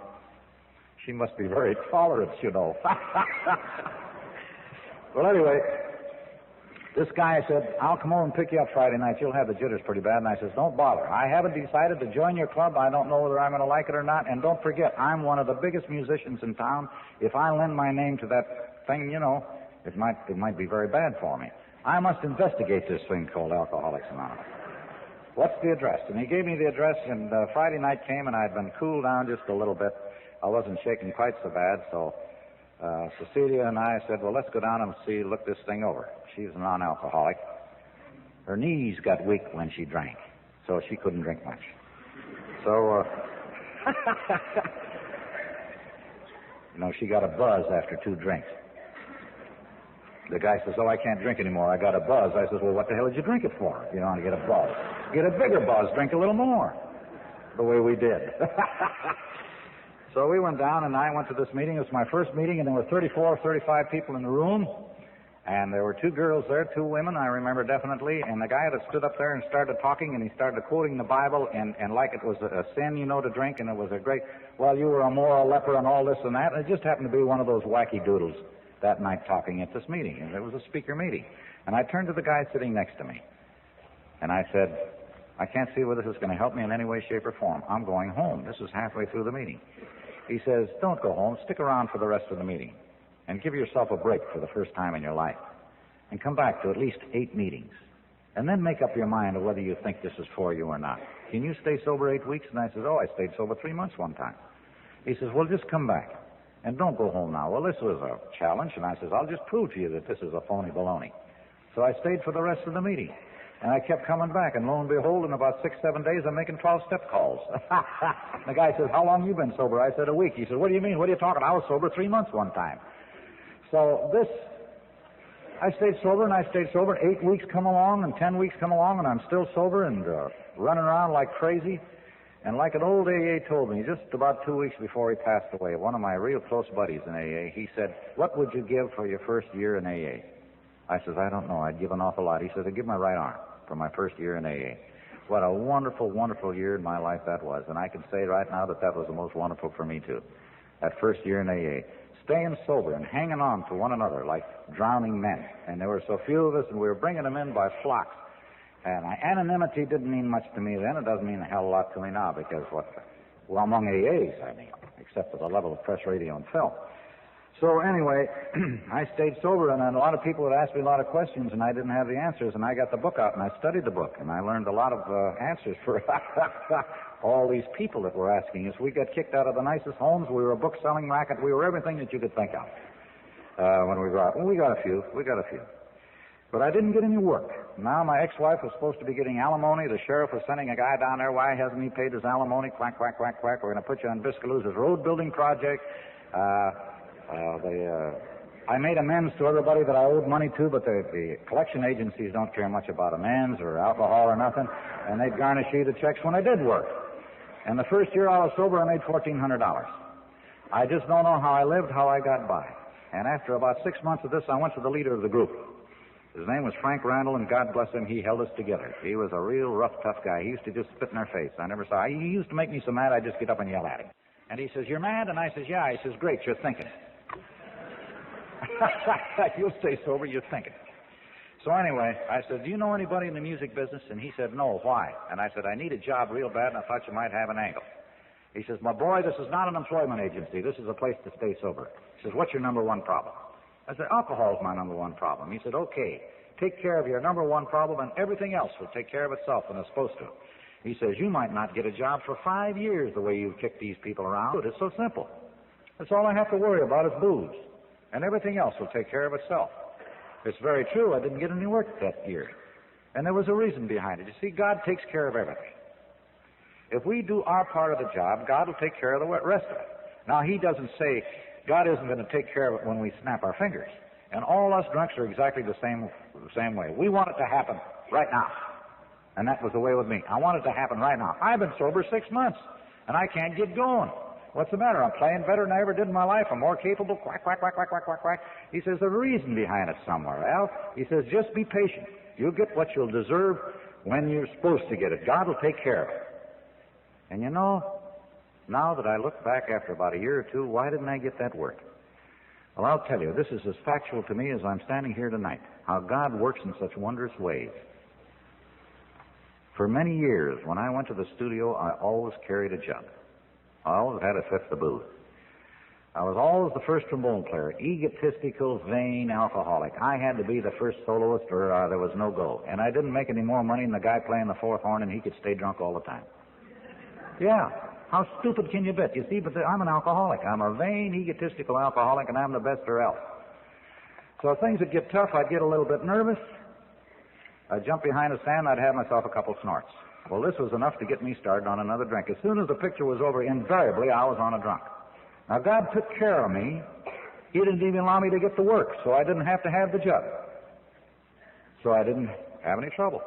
She must be very tolerant, you know. Well, anyway, this guy said, I'll come over and pick you up Friday night. You'll have the jitters pretty bad. And I says, don't bother. I haven't decided to join your club. I don't know whether I'm going to like it or not. And don't forget, I'm one of the biggest musicians in town. If I lend my name to that thing, you know, it might be very bad for me. I must investigate this thing called Alcoholics Anonymous. What's the address? And he gave me the address, and Friday night came, and I'd been cooled down just a little bit. I wasn't shaking quite so bad, so Cecilia and I said, well, let's go down and look this thing over. She's a non-alcoholic. Her knees got weak when she drank, so she couldn't drink much. So, she got a buzz after 2 drinks. The guy says, I can't drink anymore. I got a buzz. I says, well, what the hell did you drink it for? You know, to get a buzz. Get a bigger buzz. Drink a little more. The way we did. So we went down, and I went to this meeting. It was my first meeting, and there were 34 or 35 people in the room. And there were 2 girls there, 2 women, I remember definitely. And the guy that stood up there and started talking, and he started quoting the Bible, and like it was a sin, to drink, and it was a great, you were a moral leper and all this and that. And it just happened to be one of those wacky doodles that night talking at this meeting. And it was a speaker meeting. And I turned to the guy sitting next to me, and I said, I can't see where this is going to help me in any way, shape, or form. I'm going home. This is halfway through the meeting. He says, don't go home. Stick around for the rest of the meeting and give yourself a break for the first time in your life and come back to at least 8 meetings and then make up your mind of whether you think this is for you or not. Can you stay sober 8 weeks? And I says, I stayed sober 3 months one time. He says, well, just come back and don't go home now. Well, this was a challenge, and I says, I'll just prove to you that this is a phony baloney. So I stayed for the rest of the meeting. And I kept coming back, and lo and behold, in about 6-7 days, I'm making 12-step calls. The guy says, how long you been sober? I said, a week. He said, what do you mean? What are you talking? I was sober 3 months one time. So I stayed sober, and I stayed sober. 8 weeks come along, and 10 weeks come along, and I'm still sober and running around like crazy. And like an old AA told me, just about 2 weeks before he passed away, one of my real close buddies in AA, he said, what would you give for your first year in AA? I says, I don't know. I'd give an awful lot. He says, I'd give my right arm for my first year in AA. What a wonderful, wonderful year in my life that was. And I can say right now that was the most wonderful for me, too. That first year in AA. Staying sober and hanging on to one another like drowning men. And there were so few of us, and we were bringing them in by flocks. And anonymity didn't mean much to me then. It doesn't mean a hell of a lot to me now, because among AAs, I mean, except at the level of press, radio, and film. So anyway, I stayed sober, and a lot of people would ask me a lot of questions, and I didn't have the answers, and I got the book out, and I studied the book, and I learned a lot of answers for all these people that were asking us. We got kicked out of the nicest homes. We were a book-selling racket. We were everything that you could think of when we were out. Well, we got a few. But I didn't get any work. Now my ex-wife was supposed to be getting alimony. The sheriff was sending a guy down there. Why hasn't he paid his alimony? Quack, quack, quack, quack. We're going to put you on Biscaloosa's road-building project. I made amends to everybody that I owed money to, but the collection agencies don't care much about amends or alcohol or nothing, and they'd garnish you the checks when I did work. And the first year I was sober, I made $1,400. I just don't know how I lived, how I got by. And after about 6 months of this, I went to the leader of the group. His name was Frank Randall, and God bless him, he held us together. He was a real rough, tough guy. He used to just spit in our face. He used to make me so mad, I'd just get up and yell at him. And he says, you're mad? And I says, yeah. He says, great, you're thinking. You'll stay sober, you're thinking. So anyway, I said, do you know anybody in the music business? And he said, no, why? And I said, I need a job real bad, and I thought you might have an angle. He says, my boy, this is not an employment agency. This is a place to stay sober. He says, what's your number one problem? I said, alcohol's my number one problem. He said, okay, take care of your number one problem, and everything else will take care of itself when it's supposed to. He says, you might not get a job for 5 years the way you've kicked these people around. It's so simple. That's all I have to worry about is booze. And everything else will take care of itself. It's very true. I didn't get any work that year. And there was a reason behind it. You see, God takes care of everything. If we do our part of the job, God will take care of the rest of it. Now, he doesn't say God isn't going to take care of it when we snap our fingers. And all us drunks are exactly the same way. We want it to happen right now. And that was the way with me. I want it to happen right now. I've been sober 6 months, and I can't get going. What's the matter? I'm playing better than I ever did in my life. I'm more capable. Quack, quack, quack, quack, quack, quack, quack. He says, there's a reason behind it somewhere, Al. He says, just be patient. You'll get what you'll deserve when you're supposed to get it. God will take care of it. And you know, now that I look back after about a year or two, why didn't I get that work? Well, I'll tell you, this is as factual to me as I'm standing here tonight, how God works in such wondrous ways. For many years, when I went to the studio, I always carried a jug. I always had a fifth of booze. I was always the first trombone player, egotistical, vain alcoholic. I had to be the first soloist or there was no go. And I didn't make any more money than the guy playing the fourth horn, and he could stay drunk all the time. Yeah, how stupid can you bet? You see, but I'm an alcoholic. I'm a vain, egotistical alcoholic, and I'm the best there else. So if things would get tough, I'd get a little bit nervous. I'd jump behind a stand, I'd have myself a couple snorts. Well, this was enough to get me started on another drink. As soon as the picture was over, invariably I was on a drunk. Now, God took care of me. He didn't even allow me to get to work, so I didn't have to have the jug. So I didn't have any trouble.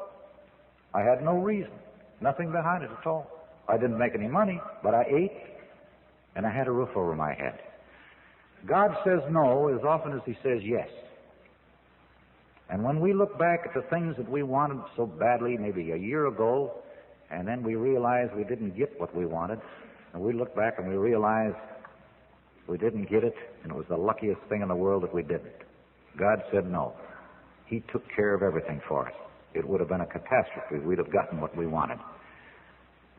I had no reason, nothing behind it at all. I didn't make any money, but I ate, and I had a roof over my head. God says no as often as he says yes. And when we look back at the things that we wanted so badly maybe a year ago, and then we realize we didn't get what we wanted, and we look back and we realize we didn't get it, and it was the luckiest thing in the world that we didn't. God said no. He took care of everything for us. It would have been a catastrophe if we'd have gotten what we wanted.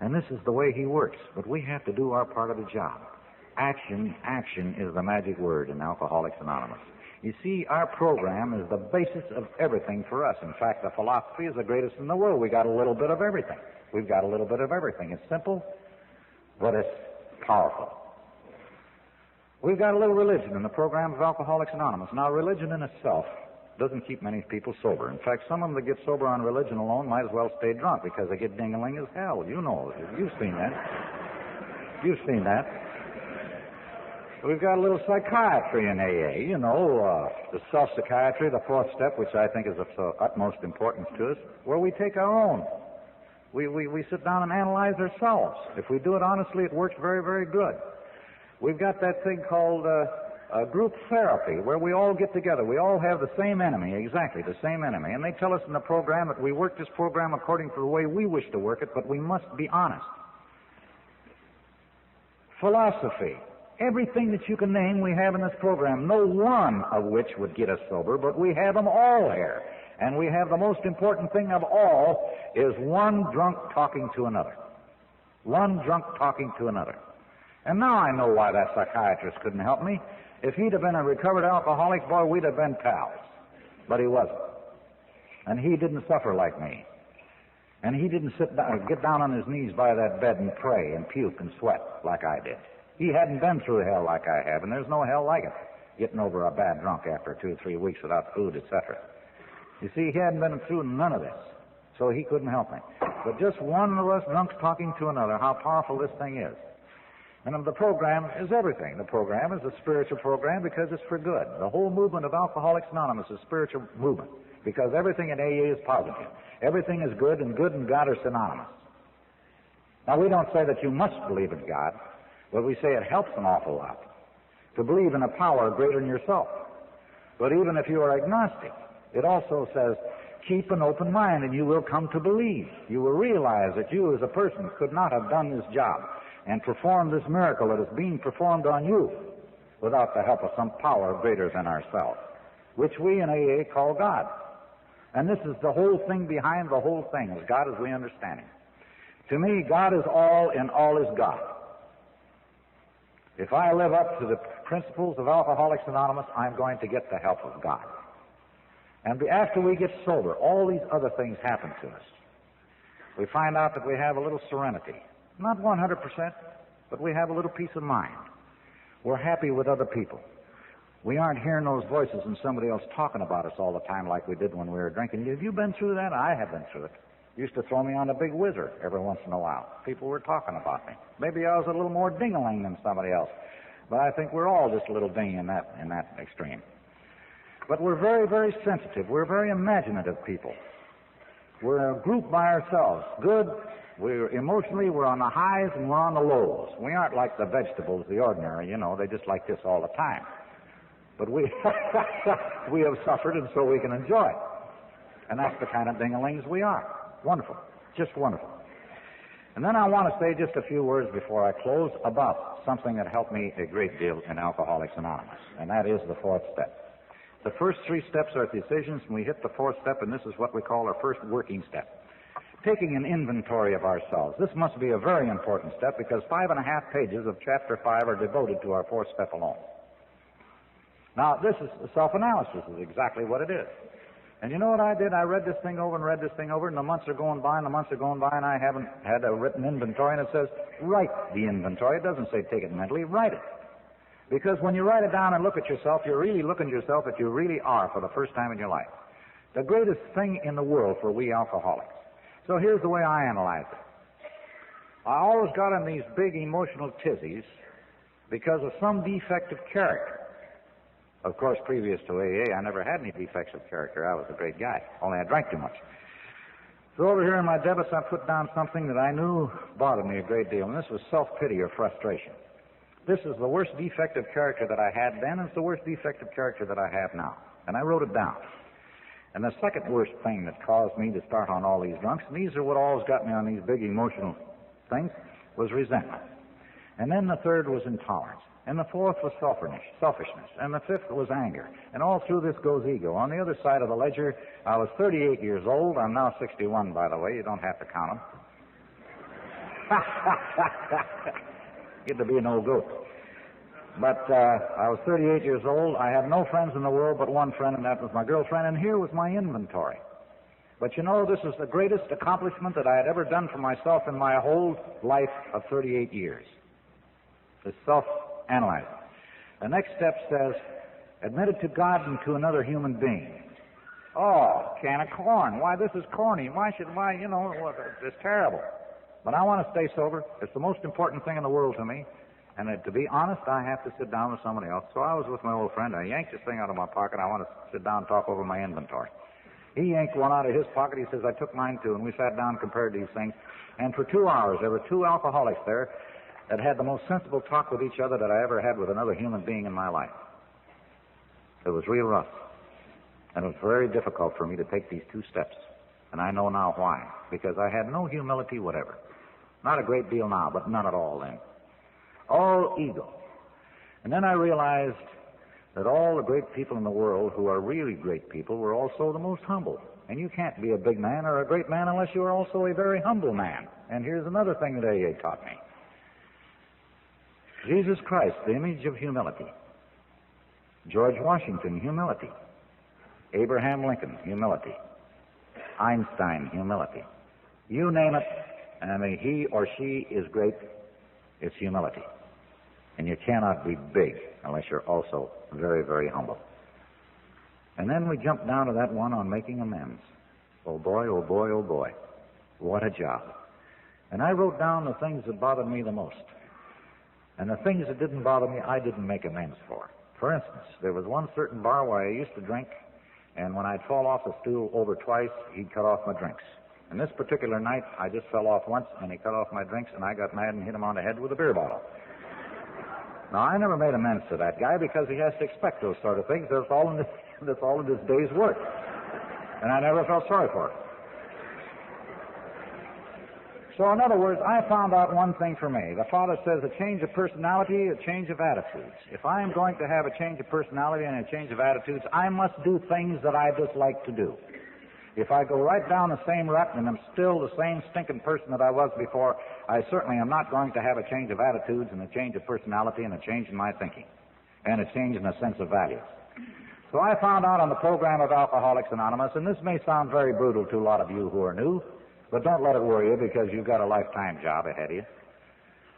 And this is the way he works, but we have to do our part of the job. Action is the magic word in Alcoholics Anonymous. You see, our program is the basis of everything for us. In fact, the philosophy is the greatest in the world. We got a little bit of everything. We've got a little bit of everything. It's simple, but it's powerful. We've got a little religion in the program of Alcoholics Anonymous. Now, religion in itself doesn't keep many people sober. In fact, some of them that get sober on religion alone might as well stay drunk because they get ding-a-ling as hell. You know, you've seen that. You've seen that. We've got a little psychiatry in AA, you know, the self-psychiatry, the fourth step, which I think is of utmost importance to us, where we take our own. We sit down and analyze ourselves. If we do it honestly, it works very, very good. We've got that thing called group therapy, where we all get together. We all have the same enemy, exactly the same enemy. And they tell us in the program that we work this program according to the way we wish to work it, but we must be honest. Philosophy. Everything that you can name we have in this program, no one of which would get us sober, but we have them all here. And we have the most important thing of all is one drunk talking to another. One drunk talking to another. And now I know why that psychiatrist couldn't help me. If he'd have been a recovered alcoholic, boy, we'd have been pals. But he wasn't. And he didn't suffer like me. And he didn't get down on his knees by that bed and pray and puke and sweat like I did. He hadn't been through hell like I have, and there's no hell like it, getting over a bad drunk after 2 or 3 weeks without food, etc. You see, he hadn't been through none of this, so he couldn't help me. But just one of us drunks talking to another, how powerful this thing is. And the program is everything. The program is a spiritual program because it's for good. The whole movement of Alcoholics Anonymous is a spiritual movement because everything in AA is positive. Everything is good and God are synonymous. Now, we don't say that you must believe in God, but we say it helps an awful lot to believe in a power greater than yourself. But even if you are agnostic, it also says, keep an open mind and you will come to believe. You will realize that you as a person could not have done this job and performed this miracle that is being performed on you without the help of some power greater than ourselves, which we in AA call God. And this is the whole thing behind the whole thing, is God as we understand Him. To me, God is all and all is God. If I live up to the principles of Alcoholics Anonymous, I'm going to get the help of God. And after we get sober, all these other things happen to us. We find out that we have a little serenity. Not 100%, but we have a little peace of mind. We're happy with other people. We aren't hearing those voices and somebody else talking about us all the time like we did when we were drinking. Have you been through that? I have been through it. Used to throw me on a big whizzer every once in a while. People were talking about me. Maybe I was a little more ding-a-ling than somebody else. But I think we're all just a little dingy in that extreme. But we're very, very sensitive. We're very imaginative people. We're a group by ourselves. Good. Emotionally, we're on the highs and we're on the lows. We aren't like the vegetables, the ordinary, they just like this all the time. But we we have suffered, and so we can enjoy it. And that's the kind of ding-a-lings we are. Wonderful. Just wonderful. And then I want to say just a few words before I close about something that helped me a great deal in Alcoholics Anonymous, and that is the fourth step. The first three steps are decisions, and we hit the fourth step, and this is what we call our first working step. Taking an inventory of ourselves. This must be a very important step because 5.5 pages of Chapter 5 are devoted to our fourth step alone. Now, this is self-analysis is exactly what it is. And you know what I did? I read this thing over and read this thing over, and the months are going by, and I haven't had a written inventory, and it says, write the inventory. It doesn't say take it mentally, write it. Because when you write it down and look at yourself, you're really looking at yourself that you really are for the first time in your life. The greatest thing in the world for we alcoholics. So here's the way I analyze it. I always got in these big emotional tizzies because of some defect of character. Of course, previous to AA, I never had any defects of character. I was a great guy, only I drank too much. So over here in my debits, I put down something that I knew bothered me a great deal, and this was self-pity or frustration. This is the worst defect of character that I had then, and it's the worst defect of character that I have now. And I wrote it down. And the second worst thing that caused me to start on all these drunks, and these are what always got me on these big emotional things, was resentment. And then the third was intolerance. And the fourth was selfishness. And the fifth was anger. And all through this goes ego. On the other side of the ledger, I was 38 years old. I'm now 61, by the way. You don't have to count them. Get to be an old goat. But I was 38 years old. I had no friends in the world but one friend, and that was my girlfriend. And here was my inventory. But this is the greatest accomplishment that I had ever done for myself in my whole life of 38 years. It's self-analyzing. The next step says, admit it to God and to another human being. Oh, can of corn. Why, this is corny. It's terrible. But I want to stay sober. It's the most important thing in the world to me. And to be honest, I have to sit down with somebody else. So I was with my old friend. I yanked this thing out of my pocket. I want to sit down and talk over my inventory. He yanked one out of his pocket. He says, I took mine too. And we sat down and compared these things. And for 2 hours, there were 2 alcoholics there that had the most sensible talk with each other that I ever had with another human being in my life. It was real rough. And it was very difficult for me to take these 2 steps. And I know now why. Because I had no humility whatever. Not a great deal now, but none at all then. All ego. And then I realized that all the great people in the world who are really great people were also the most humble. And you can't be a big man or a great man unless you are also a very humble man. And here's another thing that AA taught me. Jesus Christ, the image of humility. George Washington, humility. Abraham Lincoln, humility. Einstein, humility. You name it, he or she is great. It's humility. And you cannot be big unless you're also very, very humble. And then we jump down to that one on making amends. Oh boy, oh boy, oh boy. What a job. And I wrote down the things that bothered me the most. And the things that didn't bother me, I didn't make amends for. For instance, there was one certain bar where I used to drink, and when I'd fall off the stool over twice, he'd cut off my drinks. And this particular night, I just fell off once, and he cut off my drinks, and I got mad and hit him on the head with a beer bottle. Now, I never made amends to that guy because he has to expect those sort of things. That's all in this day's work. And I never felt sorry for it. So, in other words, I found out one thing for me. The Father says a change of personality, a change of attitudes. If I am going to have a change of personality and a change of attitudes, I must do things that I dislike to do. If I go right down the same rut and I'm still the same stinking person that I was before, I certainly am not going to have a change of attitudes and a change of personality and a change in my thinking and a change in the sense of values. So I found out on the program of Alcoholics Anonymous, and this may sound very brutal to a lot of you who are new, But don't let it worry you because you've got a lifetime job ahead of you.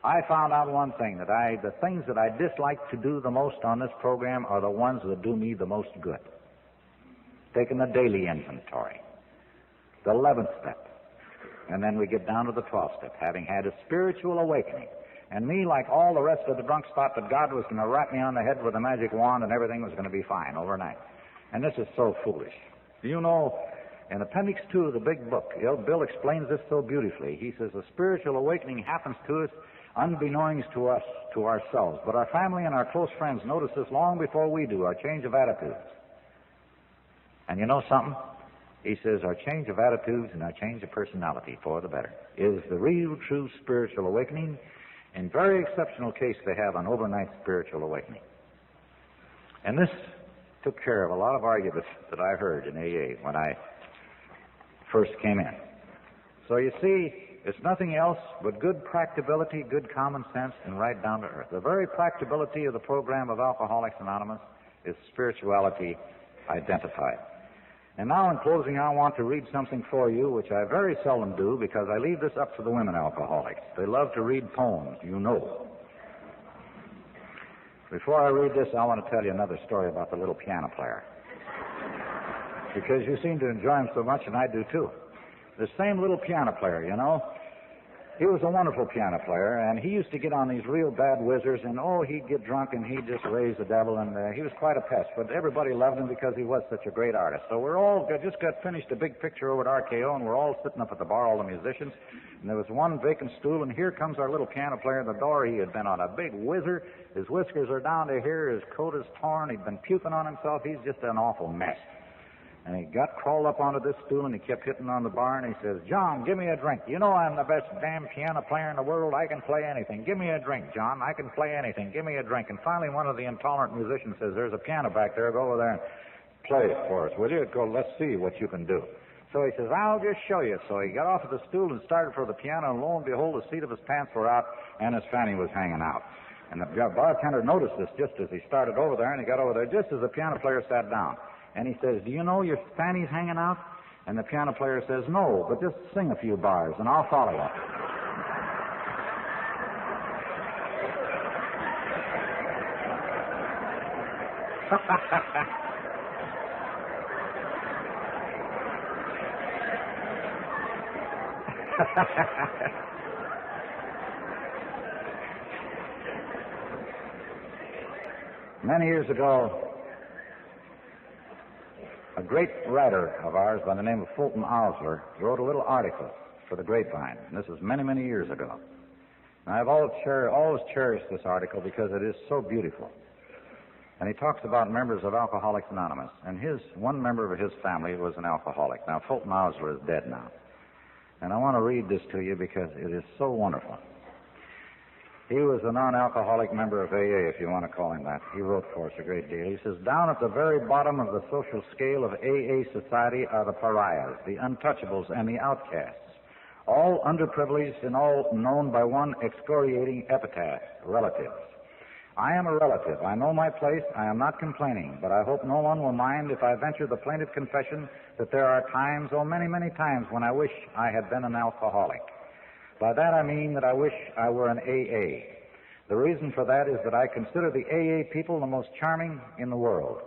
I found out one thing, that the things that I dislike to do the most on this program are the ones that do me the most good. Taking the daily inventory, the 11th step, and then we get down to the 12th step, having had a spiritual awakening. And me, like all the rest of the drunks, thought that God was going to rap me on the head with a magic wand and everything was going to be fine overnight. And this is so foolish. You know, in Appendix 2 of the big book, Bill explains this so beautifully. He says, a spiritual awakening happens to us unbeknownst to us, to ourselves. But our family and our close friends notice this long before we do, our change of attitudes. And you know something? He says our change of attitudes and our change of personality for the better is the real, true spiritual awakening. In very exceptional case, they have an overnight spiritual awakening. And this took care of a lot of arguments that I heard in AA when I first came in. So you see, it's nothing else but good practicability, good common sense, and right down to earth. The very practicability of the program of Alcoholics Anonymous is spirituality identified. And now in closing, I want to read something for you, which I very seldom do because I leave this up to the women alcoholics. They love to read poems, you know. Before I read this, I want to tell you another story about the little piano player. Because you seem to enjoy him so much, and I do too. The same little piano player, you know. He was a wonderful piano player, and he used to get on these real bad whizzers, and he'd get drunk and he'd just raise the devil, and he was quite a pest. But everybody loved him because he was such a great artist. So we're all just got finished a big picture over at RKO, and we're all sitting up at the bar, all the musicians, and there was one vacant stool, and here comes our little piano player in the door. He had been on a big whizzer. His whiskers are down to here. His coat is torn. He'd been puking on himself. He's just an awful mess. And he crawled up onto this stool, and he kept hitting on the bar, and he says, John, give me a drink. You know I'm the best damn piano player in the world. I can play anything. Give me a drink, John. I can play anything. Give me a drink. And finally, one of the intolerant musicians says, there's a piano back there. Go over there and play it for us, will you? Go, let's see what you can do. So he says, I'll just show you. So he got off of the stool and started for the piano, and lo and behold, the seat of his pants were out, and his fanny was hanging out. And the bartender noticed this just as he started over there, and he got over there just as the piano player sat down. And he says, do you know your fanny's hanging out? And the piano player says, no, but just sing a few bars, and I'll follow up. Many years ago, a great writer of ours by the name of Fulton Osler wrote a little article for the Grapevine, and this is many, many years ago. And I've always cherished this article because it is so beautiful. And he talks about members of Alcoholics Anonymous, and one member of his family was an alcoholic. Now, Fulton Osler is dead now. And I want to read this to you because it is so wonderful. He was a non-alcoholic member of AA, if you want to call him that. He wrote for us a great deal. He says, down at the very bottom of the social scale of AA society are the pariahs, the untouchables, and the outcasts, all underprivileged and all known by one excoriating epithet, relatives. I am a relative. I know my place. I am not complaining, but I hope no one will mind if I venture the plaintive confession that there are times, many, many times, when I wish I had been an alcoholic. By that I mean that I wish I were an AA. The reason for that is that I consider the AA people the most charming in the world.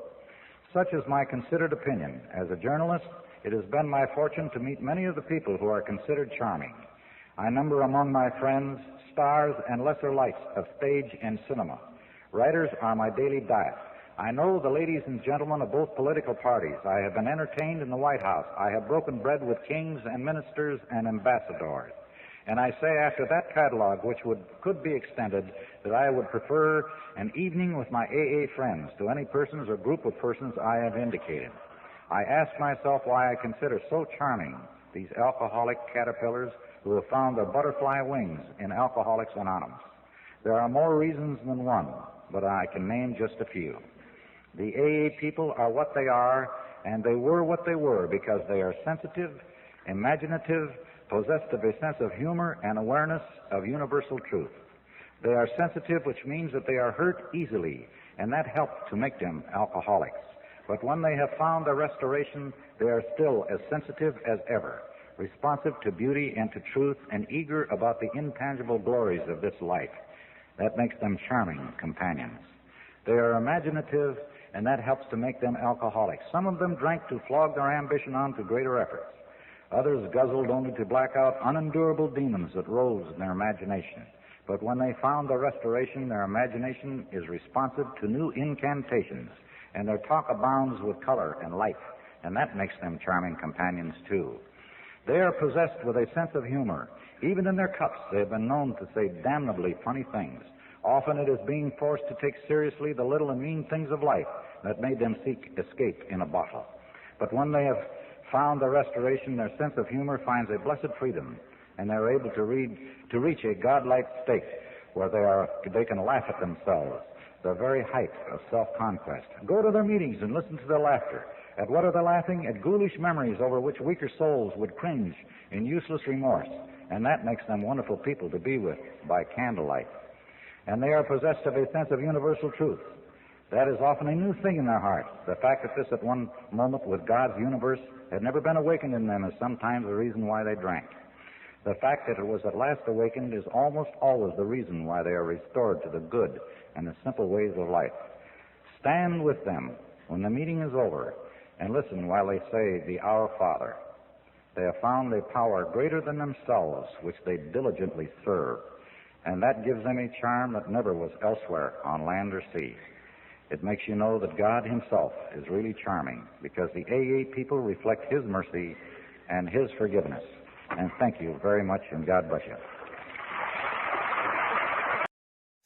Such is my considered opinion. As a journalist, it has been my fortune to meet many of the people who are considered charming. I number among my friends stars and lesser lights of stage and cinema. Writers are my daily diet. I know the ladies and gentlemen of both political parties. I have been entertained in the White House. I have broken bread with kings and ministers and ambassadors. And I say after that catalog, which could be extended, that I would prefer an evening with my AA friends to any persons or group of persons I have indicated. I ask myself why I consider so charming these alcoholic caterpillars who have found their butterfly wings in Alcoholics Anonymous. There are more reasons than one, but I can name just a few. The AA people are what they are, and they were what they were because they are sensitive, imaginative, possessed of a sense of humor and awareness of universal truth. They are sensitive, which means that they are hurt easily, and that helped to make them alcoholics. But when they have found their restoration, they are still as sensitive as ever. responsive to beauty and to truth, and eager about the intangible glories of this life. That makes them charming companions. They are imaginative, and that helps to make them alcoholics. Some of them drank to flog their ambition on to greater efforts. Others guzzled only to black out unendurable demons that rose in their imagination. But when they found the restoration, their imagination is responsive to new incantations, and their talk abounds with color and life, and that makes them charming companions too. They are possessed with a sense of humor. Even in their cups, they have been known to say damnably funny things. Often it is being forced to take seriously the little and mean things of life that made them seek escape in a bottle. But when they have found the restoration, their sense of humor finds a blessed freedom, and they're able to reach a godlike state where they can laugh at themselves, the very height of self-conquest. Go to their meetings and listen to their laughter. At what are they laughing? At ghoulish memories over which weaker souls would cringe in useless remorse, and that makes them wonderful people to be with by candlelight. And they are possessed of a sense of universal truth. That is often a new thing in their hearts. The fact that this at one moment with God's universe had never been awakened in them is sometimes the reason why they drank. The fact that it was at last awakened is almost always the reason why they are restored to the good and the simple ways of life. Stand with them when the meeting is over and listen while they say the Our Father. They have found a power greater than themselves which they diligently serve, and that gives them a charm that never was elsewhere on land or sea. It makes you know that God himself is really charming, because the AA people reflect his mercy and his forgiveness. And thank you very much, and God bless you.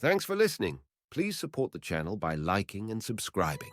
Thanks for listening. Please support the channel by liking and subscribing.